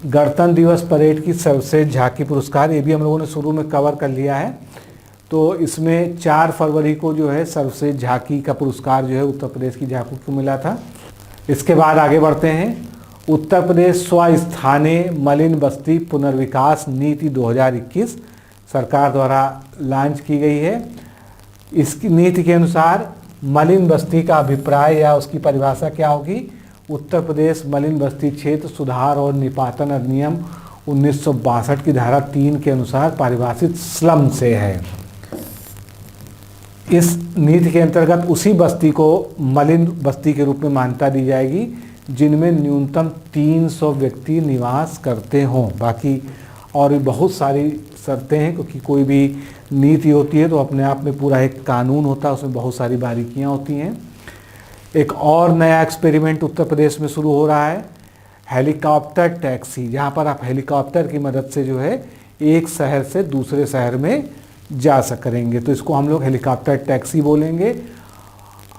गणतंत्र दिवस परेड की सर्वश्रेष्ठ झांकी पुरस्कार, ये भी हम लोगों ने शुरू में कवर कर लिया है। तो इसमें 4 फरवरी को जो है सर्वश्रेष्ठ झांकी का पुरस्कार जो है उत्तर प्रदेश की झांकी को मिला था। इसके बाद आगे बढ़ते हैं। उत्तर प्रदेश स्वस्थानीय मलिन बस्ती पुनर्विकास नीति 2021 सरकार द्वारा लॉन्च की गई है। इसकी नीति के अनुसार मलिन बस्ती का अभिप्राय या उसकी परिभाषा क्या होगी? उत्तर प्रदेश मलिन बस्ती क्षेत्र सुधार और निपातन अधिनियम 1962 की धारा 3 के अनुसार परिभाषित स्लम से है। इस नीति के अंतर्गत उसी बस्ती को मलिन बस्ती के रूप में मान्यता दी जाएगी जिनमें न्यूनतम 300 व्यक्ति निवास करते हों। बाकी और भी बहुत सारी शर्तें हैं, क्योंकि कोई भी नीति होती है तो अपने आप में पूरा एक कानून होता है, उसमें बहुत सारी बारीकियां होती हैं। एक और नया एक्सपेरिमेंट उत्तर प्रदेश में शुरू हो रहा है, हेलीकॉप्टर टैक्सी, जहां पर आप हेलीकॉप्टर की मदद से जो है एक शहर से दूसरे शहर में जा सकेंगे। तो इसको हम लोग हेलीकॉप्टर टैक्सी बोलेंगे।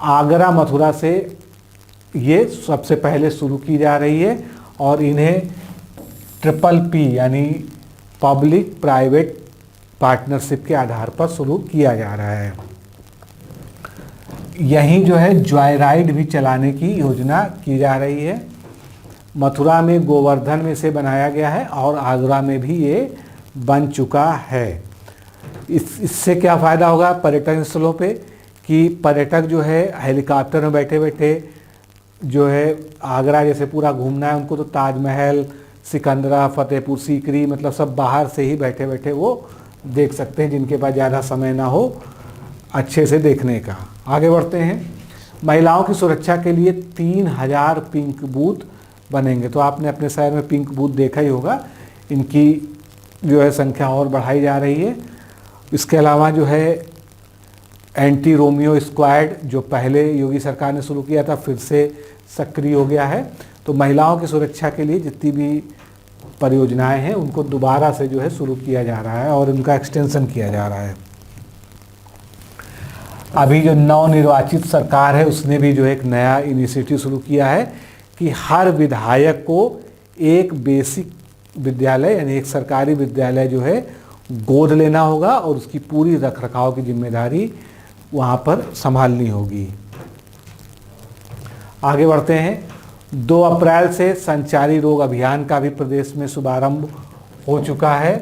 आगरा मथुरा से ये सबसे पहले शुरू की जा रही है और इन्हें PPP यानी पब्लिक प्राइवेट पार्टनरशिप के आधार पर शुरू किया जा रहा है। यहीं जो है जॉय राइड भी चलाने की योजना की जा रही है। मथुरा में गोवर्धन में इसे बनाया गया है और आगरा में भी ये बन चुका है। इससे क्या फ़ायदा होगा पर्यटन स्थलों पे कि पर्यटक जो है हेलीकॉप्टर में बैठे बैठे जो है आगरा जैसे पूरा घूमना है उनको, तो ताजमहल, सिकंदरा, फतेहपुर सीकरी मतलब सब बाहर से ही बैठे बैठे वो देख सकते हैं, जिनके पास ज़्यादा समय ना हो अच्छे से देखने का। आगे बढ़ते हैं। महिलाओं की सुरक्षा के लिए 3000 पिंक बूथ बनेंगे। तो आपने अपने शहर में पिंक बूथ देखा ही होगा, इनकी जो है संख्या और बढ़ाई जा रही है। इसके अलावा जो है एंटी रोमियो स्क्वाड जो पहले योगी सरकार ने शुरू किया था फिर से सक्रिय हो गया है। तो महिलाओं की सुरक्षा के लिए जितनी भी परियोजनाएं हैं उनको दोबारा से जो है शुरू किया जा रहा है और उनका एक्सटेंशन किया जा रहा है। अभी जो नवनिर्वाचित सरकार है उसने भी जो एक नया इनिशिएटिव शुरू किया है कि हर विधायक को एक बेसिक विद्यालय यानी एक सरकारी विद्यालय जो है गोद लेना होगा और उसकी पूरी रखरखाव की जिम्मेदारी वहाँ पर संभालनी होगी। आगे बढ़ते हैं। 2 अप्रैल से संचारी रोग अभियान का भी प्रदेश में शुभारंभ हो चुका है।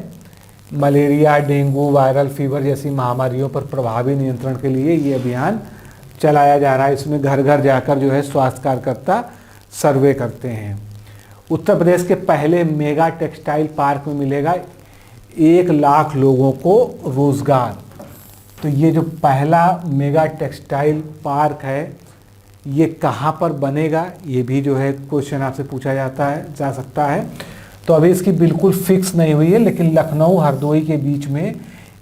मलेरिया, डेंगू, वायरल फीवर जैसी महामारियों पर प्रभावी नियंत्रण के लिए ये अभियान चलाया जा रहा है। इसमें घर घर जाकर जो है स्वास्थ्य कार्यकर्ता सर्वे करते हैं। उत्तर प्रदेश के पहले मेगा टेक्सटाइल पार्क में मिलेगा 1 लाख लोगों को रोजगार। तो ये जो पहला मेगा टेक्सटाइल पार्क है ये कहाँ पर बनेगा, ये भी जो है क्वेश्चन आपसे पूछा जा सकता है। तो अभी इसकी बिल्कुल फिक्स नहीं हुई है, लेकिन लखनऊ हरदोई के बीच में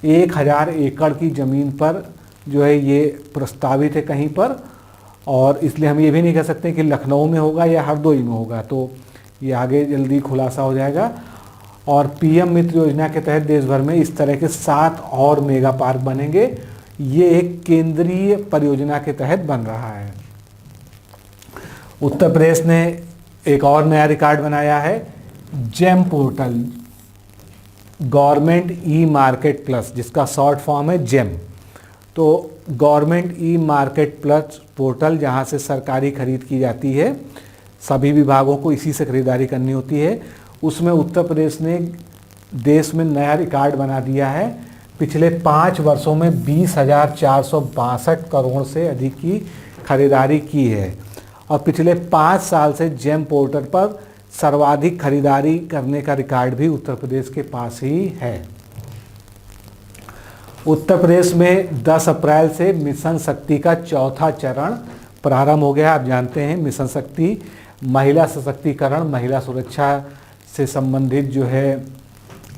1000 एकड़ की ज़मीन पर जो है ये प्रस्तावित है कहीं पर, और इसलिए हम ये भी नहीं कह सकते कि लखनऊ में होगा या हरदोई में होगा, तो ये आगे जल्दी खुलासा हो जाएगा। और PM मित्र योजना के तहत देश भर में इस तरह के 7 और मेगा पार्क बनेंगे। ये एक केंद्रीय परियोजना के तहत बन रहा है। उत्तर प्रदेश ने एक और नया रिकॉर्ड बनाया है, GeM portal, government e market plus, जिसका शॉर्ट फॉर्म है जेम। तो government e market plus portal जहां से सरकारी खरीद की जाती है, सभी विभागों को इसी से खरीदारी करनी होती है, उसमें उत्तर प्रदेश ने देश में नया रिकॉर्ड बना दिया है। पिछले 5 वर्षों में 20,462 करोड़ से अधिक की खरीदारी की है और पिछले 5 साल से जेम पोर्टल पर सर्वाधिक खरीदारी करने का रिकॉर्ड भी उत्तर प्रदेश के पास ही है। उत्तर प्रदेश में 10 अप्रैल से मिशन शक्ति का 4था चरण प्रारंभ हो गया। आप जानते हैं मिशन शक्ति महिला सशक्तिकरण, महिला सुरक्षा से संबंधित जो है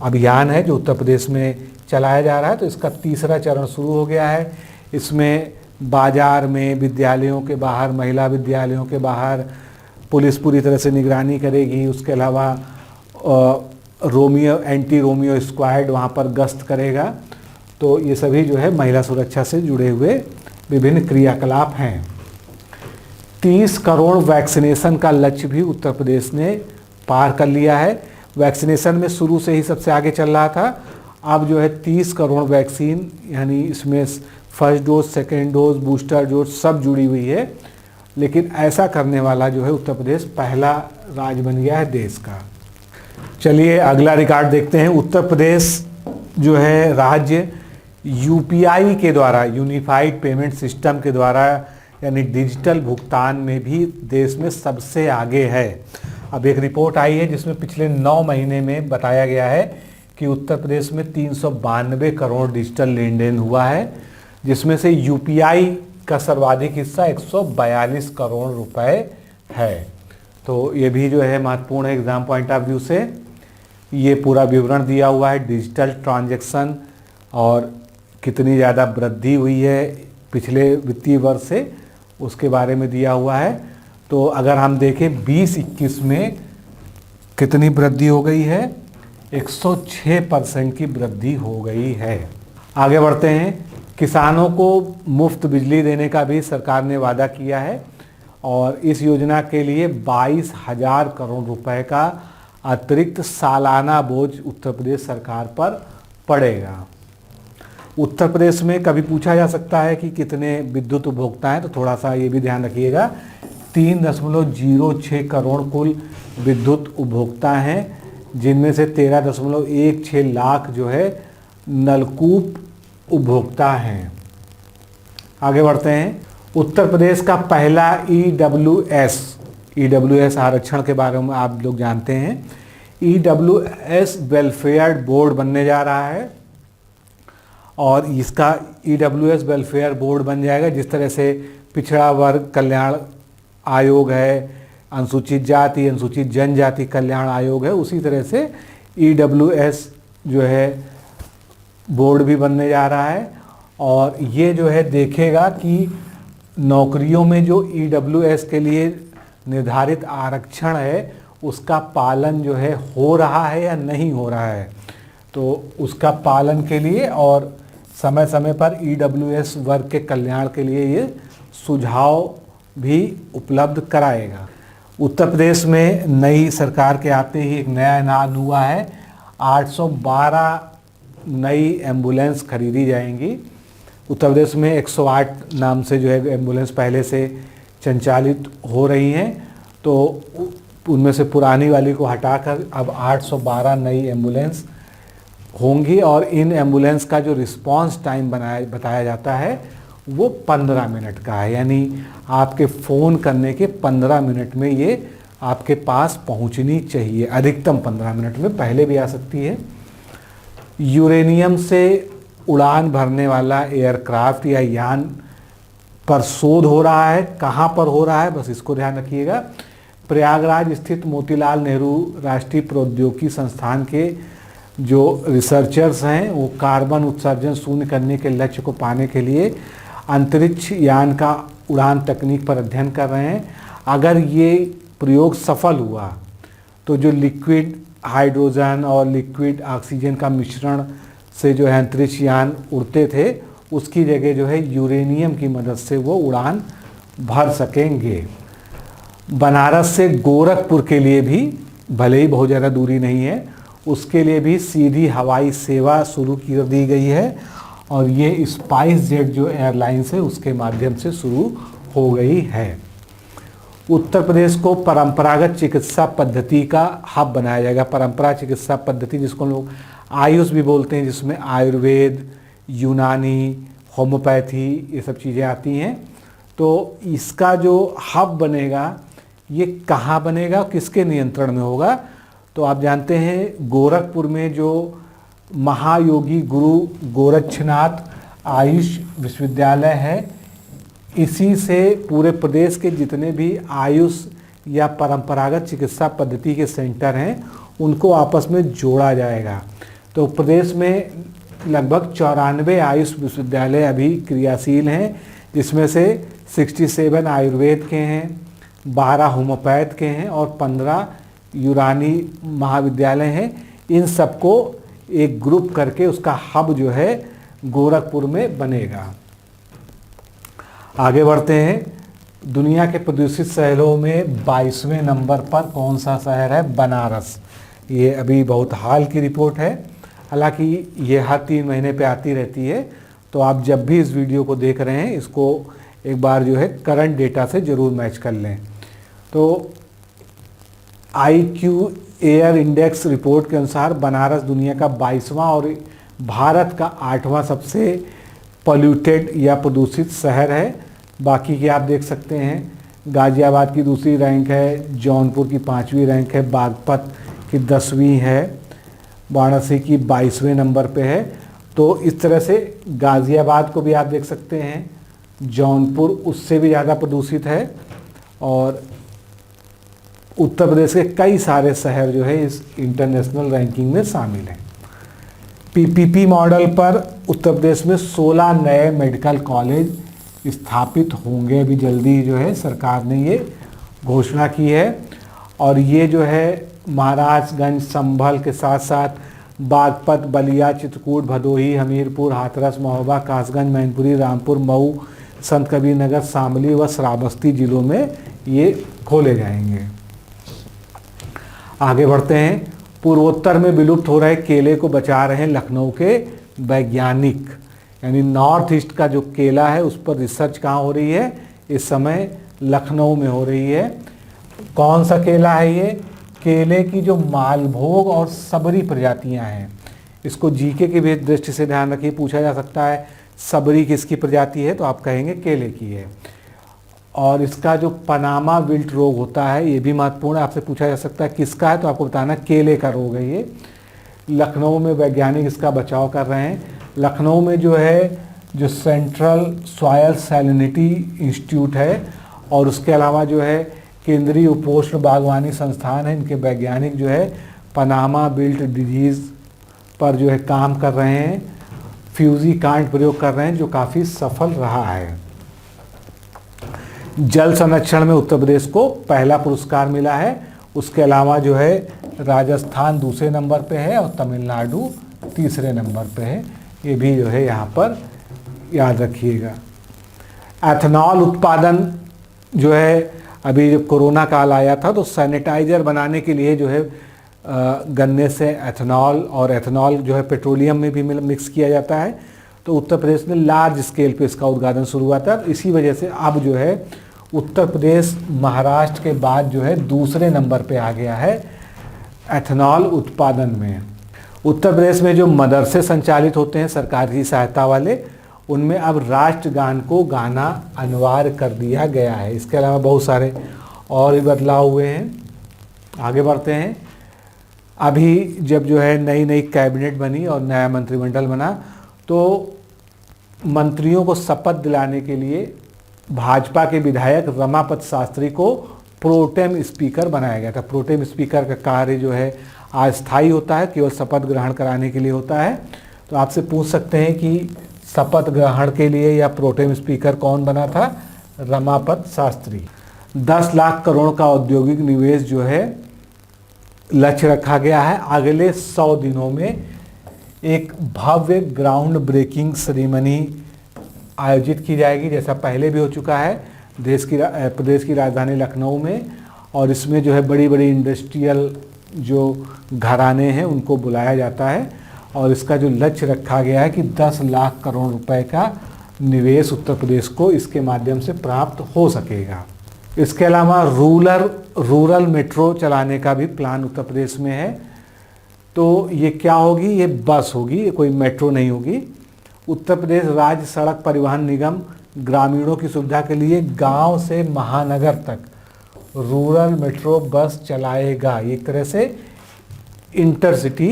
अभियान है जो उत्तर प्रदेश में चलाया जा रहा है। तो इसका 3रा चरण शुरू हो गया है। इसमें बाजार में, विद्यालयों के बाहर, महिला विद्यालयों के बाहर पुलिस पूरी तरह से निगरानी करेगी। उसके अलावा एंटी रोमियो स्क्वाड वहाँ पर गश्त करेगा। तो ये सभी जो है महिला सुरक्षा से जुड़े हुए विभिन्न क्रियाकलाप हैं। 30 करोड़ वैक्सीनेशन का लक्ष्य भी उत्तर प्रदेश ने पार कर लिया है। वैक्सीनेशन में शुरू से ही सबसे आगे चल रहा था। अब जो है 30 करोड़ वैक्सीन, यानी इसमें first dose, second dose, booster dose सब जुड़ी हुई है। लेकिन ऐसा करने वाला जो है उत्तर प्रदेश पहला राज्य बन गया है देश का। चलिए अगला रिकॉर्ड देखते हैं। उत्तर प्रदेश जो है राज्य UPI के द्वारा, यूनिफाइड पेमेंट सिस्टम के द्वारा, यानी डिजिटल भुगतान में भी देश में सबसे आगे है। अब एक रिपोर्ट आई है जिसमें पिछले 9 महीने में बताया गया है कि उत्तर प्रदेश में 392 करोड़ डिजिटल लेन देन हुआ है, जिसमें से UPI का सर्वाधिक हिस्सा 142 करोड़ रुपए है। तो ये भी जो है महत्वपूर्ण है एग्ज़ाम पॉइंट ऑफ व्यू से। ये पूरा विवरण दिया हुआ है डिजिटल ट्रांजैक्शन और कितनी ज़्यादा वृद्धि हुई है पिछले वित्तीय वर्ष से, उसके बारे में दिया हुआ है। तो अगर हम देखें 20-21 में कितनी वृद्धि हो गई है, 106% की वृद्धि हो गई है। आगे बढ़ते हैं। किसानों को मुफ्त बिजली देने का भी सरकार ने वादा किया है और इस योजना के लिए 22,000 करोड़ रुपए का अतिरिक्त सालाना बोझ उत्तर प्रदेश सरकार पर पड़ेगा। उत्तर प्रदेश में कभी पूछा जा सकता है कि कितने विद्युत उपभोक्ता हैं, तो थोड़ा सा ये भी ध्यान रखिएगा, 3.06 करोड़ कुल विद्युत उपभोक्ता हैं, जिनमें से 13.16 लाख जो है नलकूप उपभोक्ता हैं। आगे बढ़ते हैं। उत्तर प्रदेश का पहला ईडब्ल्यूएस आरक्षण के बारे में आप लोग जानते हैं। ईडब्ल्यूएस वेलफेयर बोर्ड बनने जा रहा है और इसका ईडब्ल्यूएस वेलफेयर बोर्ड बन जाएगा जिस तरह से पिछड़ा वर्ग कल्याण आयोग है, अनुसूचित जाति अनुसूचित जनजाति कल्याण आयोग है, उसी तरह से ईडब्ल्यूएस जो है बोर्ड भी बनने जा रहा है। और ये जो है देखेगा कि नौकरियों में जो ईडब्ल्यूएस के लिए निर्धारित आरक्षण है उसका पालन जो है हो रहा है या नहीं हो रहा है। तो उसका पालन के लिए और समय समय पर ईडब्ल्यूएस वर्ग के कल्याण के लिए ये सुझाव भी उपलब्ध कराएगा। उत्तर प्रदेश में नई सरकार के आते ही एक नया ऐलान हुआ है, 812 नई एम्बुलेंस खरीदी जाएंगी। उत्तर प्रदेश में 108 नाम से जो है एम्बुलेंस पहले से संचालित हो रही हैं, तो उनमें से पुरानी वाली को हटाकर अब 812 नई एम्बुलेंस होंगी और इन एम्बुलेंस का जो रिस्पांस टाइम बताया जाता है वो 15 मिनट का है, यानी आपके फ़ोन करने के 15 मिनट में ये आपके पास पहुंचनी चाहिए, अधिकतम 15 मिनट में, पहले भी आ सकती है। यूरेनियम से उड़ान भरने वाला एयरक्राफ्ट या यान पर शोध हो रहा है। कहाँ पर हो रहा है, बस इसको ध्यान रखिएगा। प्रयागराज स्थित मोतीलाल नेहरू राष्ट्रीय प्रौद्योगिकी संस्थान के जो रिसर्चर्स हैं वो कार्बन उत्सर्जन शून्य करने के लक्ष्य को पाने के लिए अंतरिक्ष यान का उड़ान तकनीक पर अध्ययन कर रहे हैं। अगर ये प्रयोग सफल हुआ तो जो लिक्विड हाइड्रोजन और लिक्विड ऑक्सीजन का मिश्रण से जो है अंतरिक्ष यान उड़ते थे, उसकी जगह जो है यूरेनियम की मदद से वो उड़ान भर सकेंगे। बनारस से गोरखपुर के लिए भी, भले ही बहुत ज़्यादा दूरी नहीं है, उसके लिए भी सीधी हवाई सेवा शुरू कर दी गई है और ये स्पाइस जेट जो एयरलाइंस है उसके माध्यम से शुरू हो गई है। उत्तर प्रदेश को परंपरागत चिकित्सा पद्धति का हब बनाया जाएगा। परंपरा चिकित्सा पद्धति जिसको लोग आयुष भी बोलते हैं, जिसमें आयुर्वेद, यूनानी, होम्योपैथी ये सब चीज़ें आती हैं। तो इसका जो हब बनेगा ये कहाँ बनेगा, किसके नियंत्रण में होगा, तो आप जानते हैं गोरखपुर में जो महायोगी गुरु गोरक्षनाथ आयुष विश्वविद्यालय है, इसी से पूरे प्रदेश के जितने भी आयुष या परंपरागत चिकित्सा पद्धति के सेंटर हैं उनको आपस में जोड़ा जाएगा। तो प्रदेश में लगभग 94 आयुष विश्वविद्यालय अभी क्रियाशील हैं, जिसमें से 67 आयुर्वेद के हैं, 12 होम्योपैथ के हैं और 15 यूनानी महाविद्यालय हैं। इन सबको एक ग्रुप करके उसका हब जो है गोरखपुर में बनेगा। आगे बढ़ते हैं। दुनिया के प्रदूषित शहरों में 22वें नंबर पर कौन सा शहर है, बनारस। ये अभी बहुत हाल की रिपोर्ट है, हालांकि ये हर 3 महीने पे आती रहती है, तो आप जब भी इस वीडियो को देख रहे हैं इसको एक बार जो है करंट डेटा से ज़रूर मैच कर लें। तो IQ एयर इंडेक्स रिपोर्ट के अनुसार बनारस दुनिया का 22वां और भारत का 8वां सबसे पॉल्यूटेड या प्रदूषित शहर है। बाकी के आप देख सकते हैं, गाज़ियाबाद की दूसरी रैंक है, जौनपुर की 5वीं रैंक है, बागपत की 10वीं है, वाराणसी की 22वें नंबर पे है। तो इस तरह से गाज़ियाबाद को भी आप देख सकते हैं, जौनपुर उससे भी ज़्यादा प्रदूषित है और उत्तर प्रदेश के कई सारे शहर जो है इस इंटरनेशनल रैंकिंग में शामिल हैं। पीपीपी मॉडल पर उत्तर प्रदेश में 16 नए मेडिकल कॉलेज स्थापित होंगे। अभी जल्दी जो है सरकार ने ये घोषणा की है। और ये जो है महाराजगंज, संभल के साथ साथ बागपत, बलिया, चित्रकूट, भदोही, हमीरपुर, हाथरस, महोबा, कासगंज, मैनपुरी, रामपुर, मऊ, संत कबीर नगर, शामली व श्रावस्ती जिलों में ये खोले जाएंगे। आगे बढ़ते हैं। पूर्वोत्तर में विलुप्त हो रहे केले को बचा रहे हैं लखनऊ के वैज्ञानिक। यानी नॉर्थ ईस्ट का जो केला है उस पर रिसर्च कहाँ हो रही है? इस समय लखनऊ में हो रही है। कौन सा केला है ये? केले की जो मालभोग और सबरी प्रजातियां हैं, इसको जीके की भी दृष्टि से ध्यान रखिए, पूछा जा सकता है सबरी किसकी प्रजाति है, तो आप कहेंगे केले की है। और इसका जो पनामा विल्ट रोग होता है ये भी महत्वपूर्ण है, आपसे पूछा जा सकता है किसका है, तो आपको बताना केले का रोग है ये। लखनऊ में वैज्ञानिक इसका बचाव कर रहे हैं। लखनऊ में जो है जो सेंट्रल सॉयल सैलिनिटी इंस्टीट्यूट है और उसके अलावा जो है केंद्रीय उपोष्ण बागवानी संस्थान है, इनके वैज्ञानिक जो है पनामा विल्ट डिजीज़ पर जो है काम कर रहे हैं, फ्यूजी कांट प्रयोग कर रहे हैं, जो काफ़ी सफल रहा है। जल संरक्षण में उत्तर प्रदेश को पहला पुरस्कार मिला है। उसके अलावा जो है राजस्थान दूसरे नंबर पे है और तमिलनाडु तीसरे नंबर पे है। ये भी जो है यहाँ पर याद रखिएगा। एथनॉल उत्पादन जो है, अभी जब कोरोना काल आया था तो सैनिटाइज़र बनाने के लिए जो है गन्ने से एथनॉल, और एथनॉल जो है पेट्रोलियम में भी मिक्स किया जाता है, तो उत्तर प्रदेश में लार्ज स्केल पे इसका उत्पादन शुरू हुआ था। तो इसी वजह से अब जो है उत्तर प्रदेश महाराष्ट्र के बाद जो है दूसरे नंबर पे आ गया है एथनॉल उत्पादन में। उत्तर प्रदेश में जो मदरसे संचालित होते हैं सरकार की सहायता वाले, उनमें अब राष्ट्रगान को गाना अनिवार्य कर दिया गया है। इसके अलावा बहुत सारे और भी बदलाव हुए हैं। आगे बढ़ते हैं। अभी जब जो है नई नई कैबिनेट बनी और नया मंत्रिमंडल बना, तो मंत्रियों को शपथ दिलाने के लिए भाजपा के विधायक रमापत शास्त्री को प्रोटेम स्पीकर बनाया गया था। प्रोटेम स्पीकर का कार्य जो है अस्थायी होता है, केवल शपथ ग्रहण कराने के लिए होता है। तो आपसे पूछ सकते हैं कि शपथ ग्रहण के लिए या प्रोटेम स्पीकर कौन बना था? रमापत शास्त्री। 10 लाख करोड़ का औद्योगिक निवेश जो है लक्ष्य रखा गया है। अगले 100 दिनों में एक भव्य ग्राउंड ब्रेकिंग सेरेमनी आयोजित की जाएगी, जैसा पहले भी हो चुका है प्रदेश की राजधानी लखनऊ में। और इसमें जो है बड़ी बड़ी इंडस्ट्रियल जो घराने हैं उनको बुलाया जाता है और इसका जो लक्ष्य रखा गया है कि 10 लाख करोड़ रुपए का निवेश उत्तर प्रदेश को इसके माध्यम से प्राप्त हो सकेगा। इसके अलावा रूरल मेट्रो चलाने का भी प्लान उत्तर प्रदेश में है। तो ये क्या होगी? ये बस होगी, ये कोई मेट्रो नहीं होगी। उत्तर प्रदेश राज्य सड़क परिवहन निगम ग्रामीणों की सुविधा के लिए गांव से महानगर तक रूरल मेट्रो बस चलाएगा। एक तरह से इंटरसिटी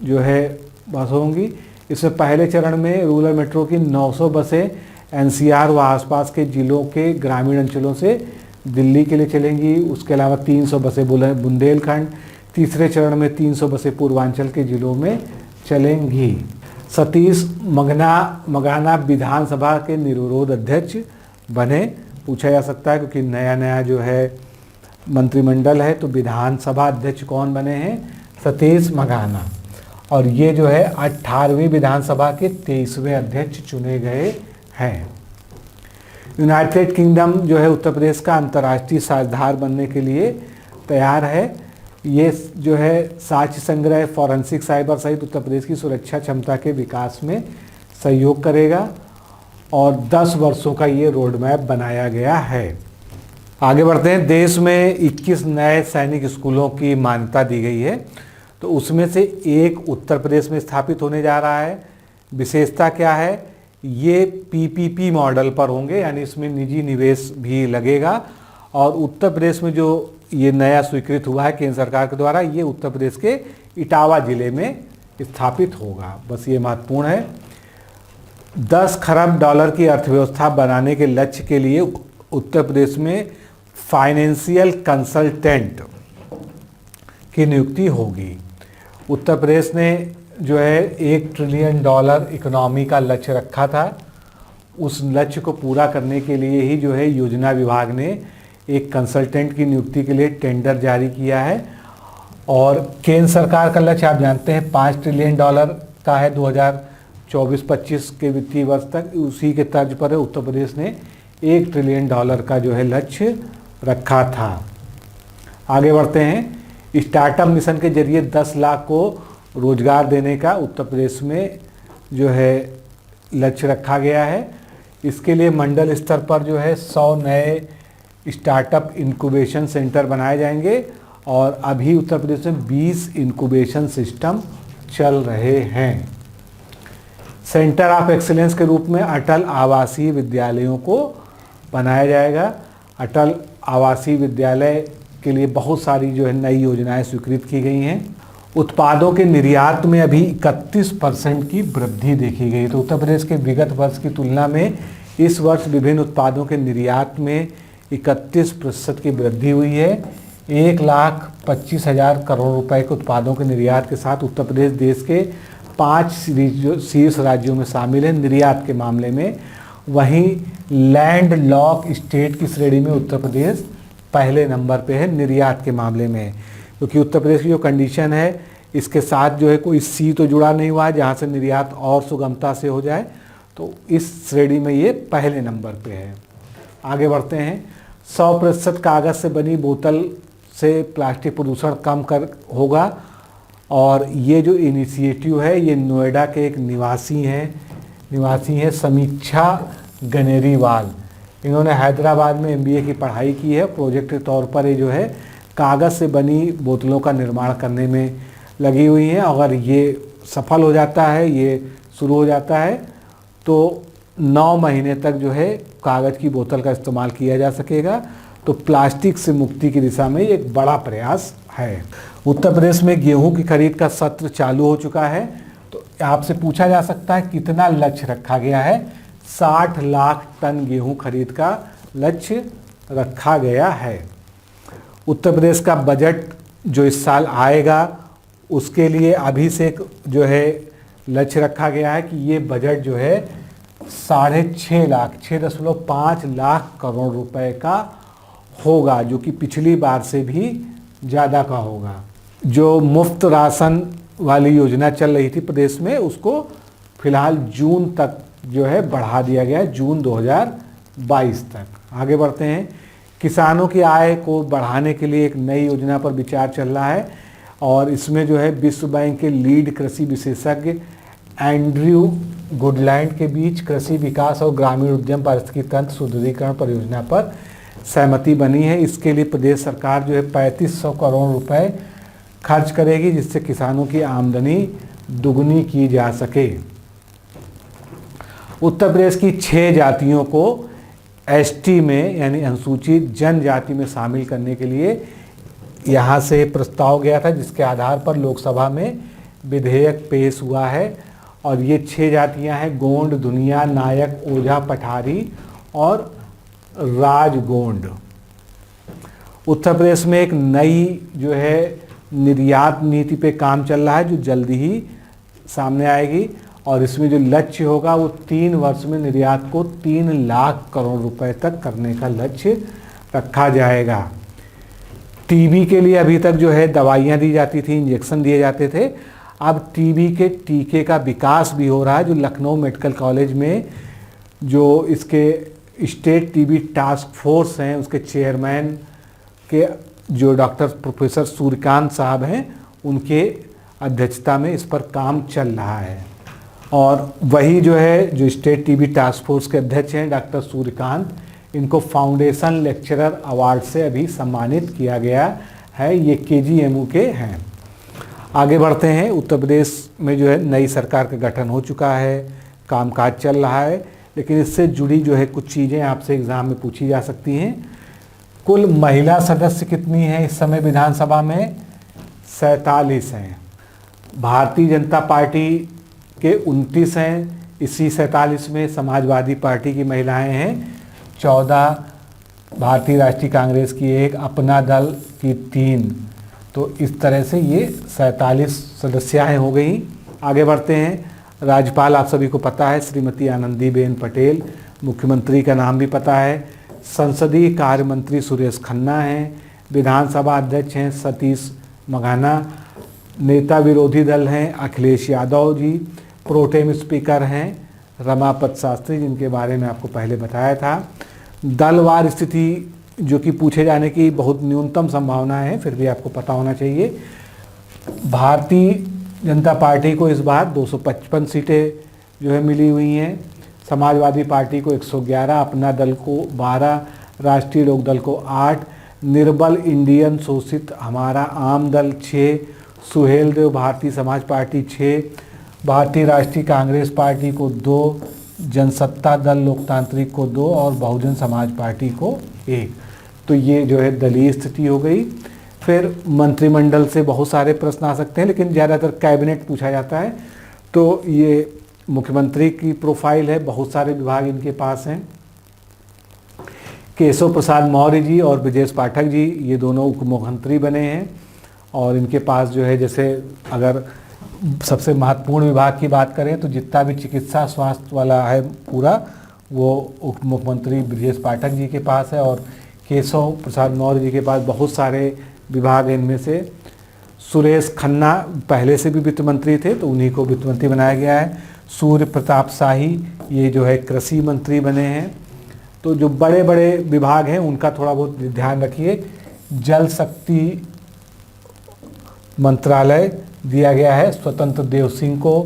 जो है बस होंगी। इसमें पहले चरण में रूरल मेट्रो की 900 बसें एनसीआर व आसपास के जिलों के ग्रामीण अंचलों से दिल्ली के लिए चलेंगी। उसके अलावा 300 बसें बुंदेलखंड, तीसरे चरण में 300 बसें पूर्वांचल के जिलों में चलेंगी। सतीश मगाना विधानसभा के निर्विरोध अध्यक्ष बने। पूछा जा सकता है क्योंकि नया नया जो है मंत्रिमंडल है, तो विधानसभा अध्यक्ष कौन बने हैं? सतीश मगाना। और ये जो है 18वीं विधानसभा के 23वें अध्यक्ष चुने गए हैं। यूनाइटेड किंगडम जो है उत्तर प्रदेश का अंतर्राष्ट्रीय साझेदार बनने के लिए तैयार है। ये जो है साक्ष्य संग्रह, फॉरेंसिक, साइबर सहित उत्तर प्रदेश की सुरक्षा क्षमता के विकास में सहयोग करेगा और 10 वर्षों का ये रोड मैप बनाया गया है। आगे बढ़ते हैं। देश में 21 नए सैनिक स्कूलों की मान्यता दी गई है, तो उसमें से एक उत्तर प्रदेश में स्थापित होने जा रहा है। विशेषता क्या है? ये पीपीपी मॉडल पर होंगे, यानी इसमें निजी निवेश भी लगेगा। और उत्तर प्रदेश में जो ये नया स्वीकृत हुआ है केंद्र सरकार के द्वारा, ये उत्तर प्रदेश के इटावा जिले में स्थापित होगा। बस ये महत्वपूर्ण है। 10 खरब डॉलर की अर्थव्यवस्था बनाने के लक्ष्य के लिए उत्तर प्रदेश में फाइनेंशियल कंसल्टेंट की नियुक्ति होगी। उत्तर प्रदेश ने जो है $1 ट्रिलियन इकोनॉमी का लक्ष्य रखा था। उस लक्ष्य को पूरा करने के लिए ही जो है योजना विभाग ने एक कंसल्टेंट की नियुक्ति के लिए टेंडर जारी किया है। और केंद्र सरकार का लक्ष्य आप जानते हैं $5 ट्रिलियन का है 2024-25 के वित्तीय वर्ष तक। उसी के तर्ज पर उत्तर प्रदेश ने $1 ट्रिलियन का जो है लक्ष्य रखा था। आगे बढ़ते हैं। स्टार्टअप मिशन के जरिए 10 लाख को रोजगार देने का उत्तर प्रदेश में जो है लक्ष्य रखा गया है। इसके लिए मंडल स्तर पर जो है 100 नए स्टार्टअप इंक्यूबेशन सेंटर बनाए जाएंगे और अभी उत्तर प्रदेश में 20 इंक्यूबेशन सिस्टम चल रहे हैं। सेंटर ऑफ एक्सीलेंस के रूप में अटल आवासीय विद्यालयों को बनाया जाएगा। अटल आवासीय विद्यालय के लिए बहुत सारी जो है नई योजनाएं स्वीकृत की गई हैं। उत्पादों के निर्यात में अभी 31% की वृद्धि देखी गई। तो उत्तर प्रदेश के विगत वर्ष की तुलना में इस वर्ष विभिन्न उत्पादों के निर्यात में 31% की वृद्धि हुई है। 1,25,000 करोड़ रुपए के उत्पादों के निर्यात के साथ उत्तर प्रदेश देश के 5 शीर्ष राज्यों में शामिल है निर्यात के मामले में। वहीं लैंड लॉक स्टेट की श्रेणी में उत्तर प्रदेश पहले नंबर पे है निर्यात के मामले में, क्योंकि उत्तर प्रदेश की जो कंडीशन है इसके साथ जो है कोई सी तो जुड़ा नहीं हुआ है जहाँ से निर्यात और सुगमता से हो जाए, तो इस श्रेणी में ये पहले नंबर पे है। आगे बढ़ते हैं। 100% कागज़ से बनी बोतल से प्लास्टिक प्रदूषण कम कर होगा और ये जो इनिशिएटिव है ये नोएडा के एक निवासी हैं समीक्षा गनेरीवाल। इन्होंने हैदराबाद में MBA की पढ़ाई की है। प्रोजेक्ट के तौर पर ये जो है कागज़ से बनी बोतलों का निर्माण करने में लगी हुई हैं। अगर ये सफल हो जाता है, ये शुरू हो जाता है तो 9 महीने तक जो है कागज़ की बोतल का इस्तेमाल किया जा सकेगा। तो प्लास्टिक से मुक्ति की दिशा में एक बड़ा प्रयास है। उत्तर प्रदेश में गेहूं की खरीद का सत्र चालू हो चुका है। तो आपसे पूछा जा सकता है कितना लक्ष्य रखा गया है। 60 लाख टन गेहूं खरीद का लक्ष्य रखा गया है। उत्तर प्रदेश का बजट जो इस साल आएगा उसके लिए अभी से जो है लक्ष्य रखा गया है कि ये बजट जो है 6.5 लाख करोड़ रुपए का होगा, जो कि पिछली बार से भी ज़्यादा का होगा। जो मुफ्त राशन वाली योजना चल रही थी प्रदेश में उसको फिलहाल जून तक जो है बढ़ा दिया गया है, जून 2022 तक। आगे बढ़ते हैं। किसानों की आय को बढ़ाने के लिए एक नई योजना पर विचार चल रहा है और इसमें जो है विश्व बैंक के लीड कृषि विशेषज्ञ एंड्रयू गुडलैंड के बीच कृषि विकास और ग्रामीण उद्यम पारिस्थितिकी तंत्र सुदृढ़ीकरण परियोजना पर सहमति बनी है। इसके लिए प्रदेश सरकार जो है 3500 करोड़ रुपए खर्च करेगी, जिससे किसानों की आमदनी दुगनी की जा सके। उत्तर प्रदेश की 6 जातियों को ST में यानी अनुसूचित जनजाति में शामिल करने के लिए यहाँ से प्रस्ताव गया था, जिसके आधार पर लोकसभा में विधेयक पेश हुआ है। और ये 6 जातियाँ हैं गोंड, दुनिया, नायक, ओझा, पठारी और राजगोंड। उत्तर प्रदेश में एक नई जो है निर्यात नीति पे काम चल रहा है जो जल्दी ही सामने आएगी और इसमें जो लक्ष्य होगा वो 3 वर्ष में निर्यात को 3 लाख करोड़ रुपए तक करने का लक्ष्य रखा जाएगा। टीबी के लिए अभी तक जो है दवाइयाँ दी जाती थी, इंजेक्शन दिए जाते थे। अब टीबी के टीके का विकास भी हो रहा है, जो लखनऊ मेडिकल कॉलेज में जो इसके स्टेट टीबी टास्क फोर्स हैं उसके चेयरमैन के जो डॉक्टर प्रोफेसर सूर्यकांत साहब हैं उनके अध्यक्षता में इस पर काम चल रहा है। और वही जो है जो स्टेट टीबी टास्क फोर्स के अध्यक्ष हैं डॉक्टर सूर्यकांत, इनको फाउंडेशन लेक्चरर अवार्ड से अभी सम्मानित किया गया है। ये KGMU के हैं। आगे बढ़ते हैं। उत्तर प्रदेश में जो है नई सरकार का गठन हो चुका है, कामकाज चल रहा है, लेकिन इससे जुड़ी जो है कुछ चीज़ें आपसे एग्ज़ाम में पूछी जा सकती हैं। कुल महिला सदस्य कितनी हैं इस समय विधानसभा में? 47 हैं। भारतीय जनता पार्टी के 29 हैं। इसी 47 में समाजवादी पार्टी की महिलाएं हैं 14, भारतीय राष्ट्रीय कांग्रेस की 1, अपना दल की 3, तो इस तरह से ये 47 सदस्याएँ हो गई। आगे बढ़ते हैं। राज्यपाल आप सभी को पता है श्रीमती आनंदीबेन पटेल, मुख्यमंत्री का नाम भी पता है। संसदीय कार्य मंत्री सुरेश खन्ना हैं। विधानसभा अध्यक्ष हैं सतीश मघाना। नेता विरोधी दल हैं अखिलेश यादव जी। प्रोटेम स्पीकर हैं रमापत शास्त्री, जिनके बारे में आपको पहले बताया था। दलवार स्थिति जो कि पूछे जाने की बहुत न्यूनतम संभावना है, फिर भी आपको पता होना चाहिए। भारतीय जनता पार्टी को इस बार 255 सीटें जो है मिली हुई हैं। समाजवादी पार्टी को 111, अपना दल को 12, राष्ट्रीय लोकदल को 8, निर्बल इंडियन शोषित हमारा आम दल 6, सुहेलदेव भारतीय समाज पार्टी 6, भारतीय राष्ट्रीय कांग्रेस पार्टी को 2, जनसत्ता दल लोकतांत्रिक को 2 और बहुजन समाज पार्टी को 1। तो ये जो है दलीय स्थिति हो गई। फिर मंत्रिमंडल से बहुत सारे प्रश्न आ सकते हैं, लेकिन ज़्यादातर कैबिनेट पूछा जाता है। तो ये मुख्यमंत्री की प्रोफाइल है, बहुत सारे विभाग इनके पास हैं। केशव प्रसाद मौर्य जी और ब्रजेश पाठक जी ये दोनों उप मुख्यमंत्री बने हैं, और इनके पास जो है, जैसे अगर सबसे महत्वपूर्ण विभाग की बात करें तो जितना भी चिकित्सा स्वास्थ्य वाला है पूरा, वो उप मुख्यमंत्री ब्रजेश पाठक जी के पास है। और केशव प्रसाद मौर्य जी के पास बहुत सारे विभाग हैं। इनमें से सुरेश खन्ना पहले से भी वित्त मंत्री थे, तो उन्हीं को वित्त मंत्री बनाया गया है। सूर्य प्रताप शाही ये जो है कृषि मंत्री बने हैं। तो जो बड़े बड़े विभाग हैं उनका थोड़ा बहुत ध्यान रखिए। जल शक्ति मंत्रालय दिया गया है स्वतंत्र देव सिंह को।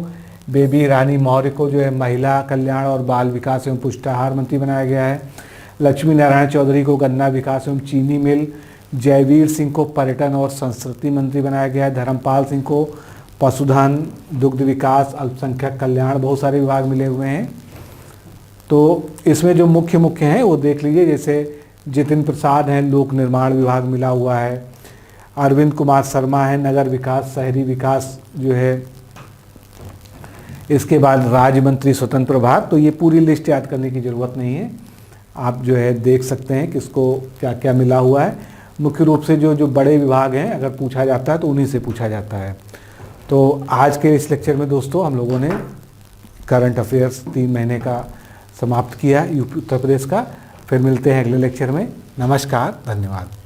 बेबी रानी मौर्य को जो है महिला कल्याण और बाल विकास एवं पुष्टाहार मंत्री बनाया गया है। लक्ष्मी नारायण चौधरी को गन्ना विकास एवं चीनी मिल। जयवीर सिंह को पर्यटन और संस्कृति मंत्री बनाया गया है। धर्मपाल सिंह को पशुधन, दुग्ध विकास, अल्पसंख्यक कल्याण, बहुत सारे विभाग मिले हुए हैं। तो इसमें जो मुख्य हैं वो देख लीजिए, जैसे जितिन प्रसाद हैं, लोक निर्माण विभाग मिला हुआ है। अरविंद कुमार शर्मा है, नगर विकास, शहरी विकास जो है। इसके बाद राज्य मंत्री स्वतंत्र प्रभार। तो ये पूरी लिस्ट याद करने की ज़रूरत नहीं है, आप जो है देख सकते हैं किसको क्या क्या मिला हुआ है। मुख्य रूप से जो बड़े विभाग हैं अगर पूछा जाता है तो उन्हीं से पूछा जाता है। तो आज के इस लेक्चर में दोस्तों हम लोगों ने करंट अफेयर्स 3 महीने का समाप्त किया यूपी उत्तर प्रदेश का। फिर मिलते हैं अगले लेक्चर में। नमस्कार, धन्यवाद।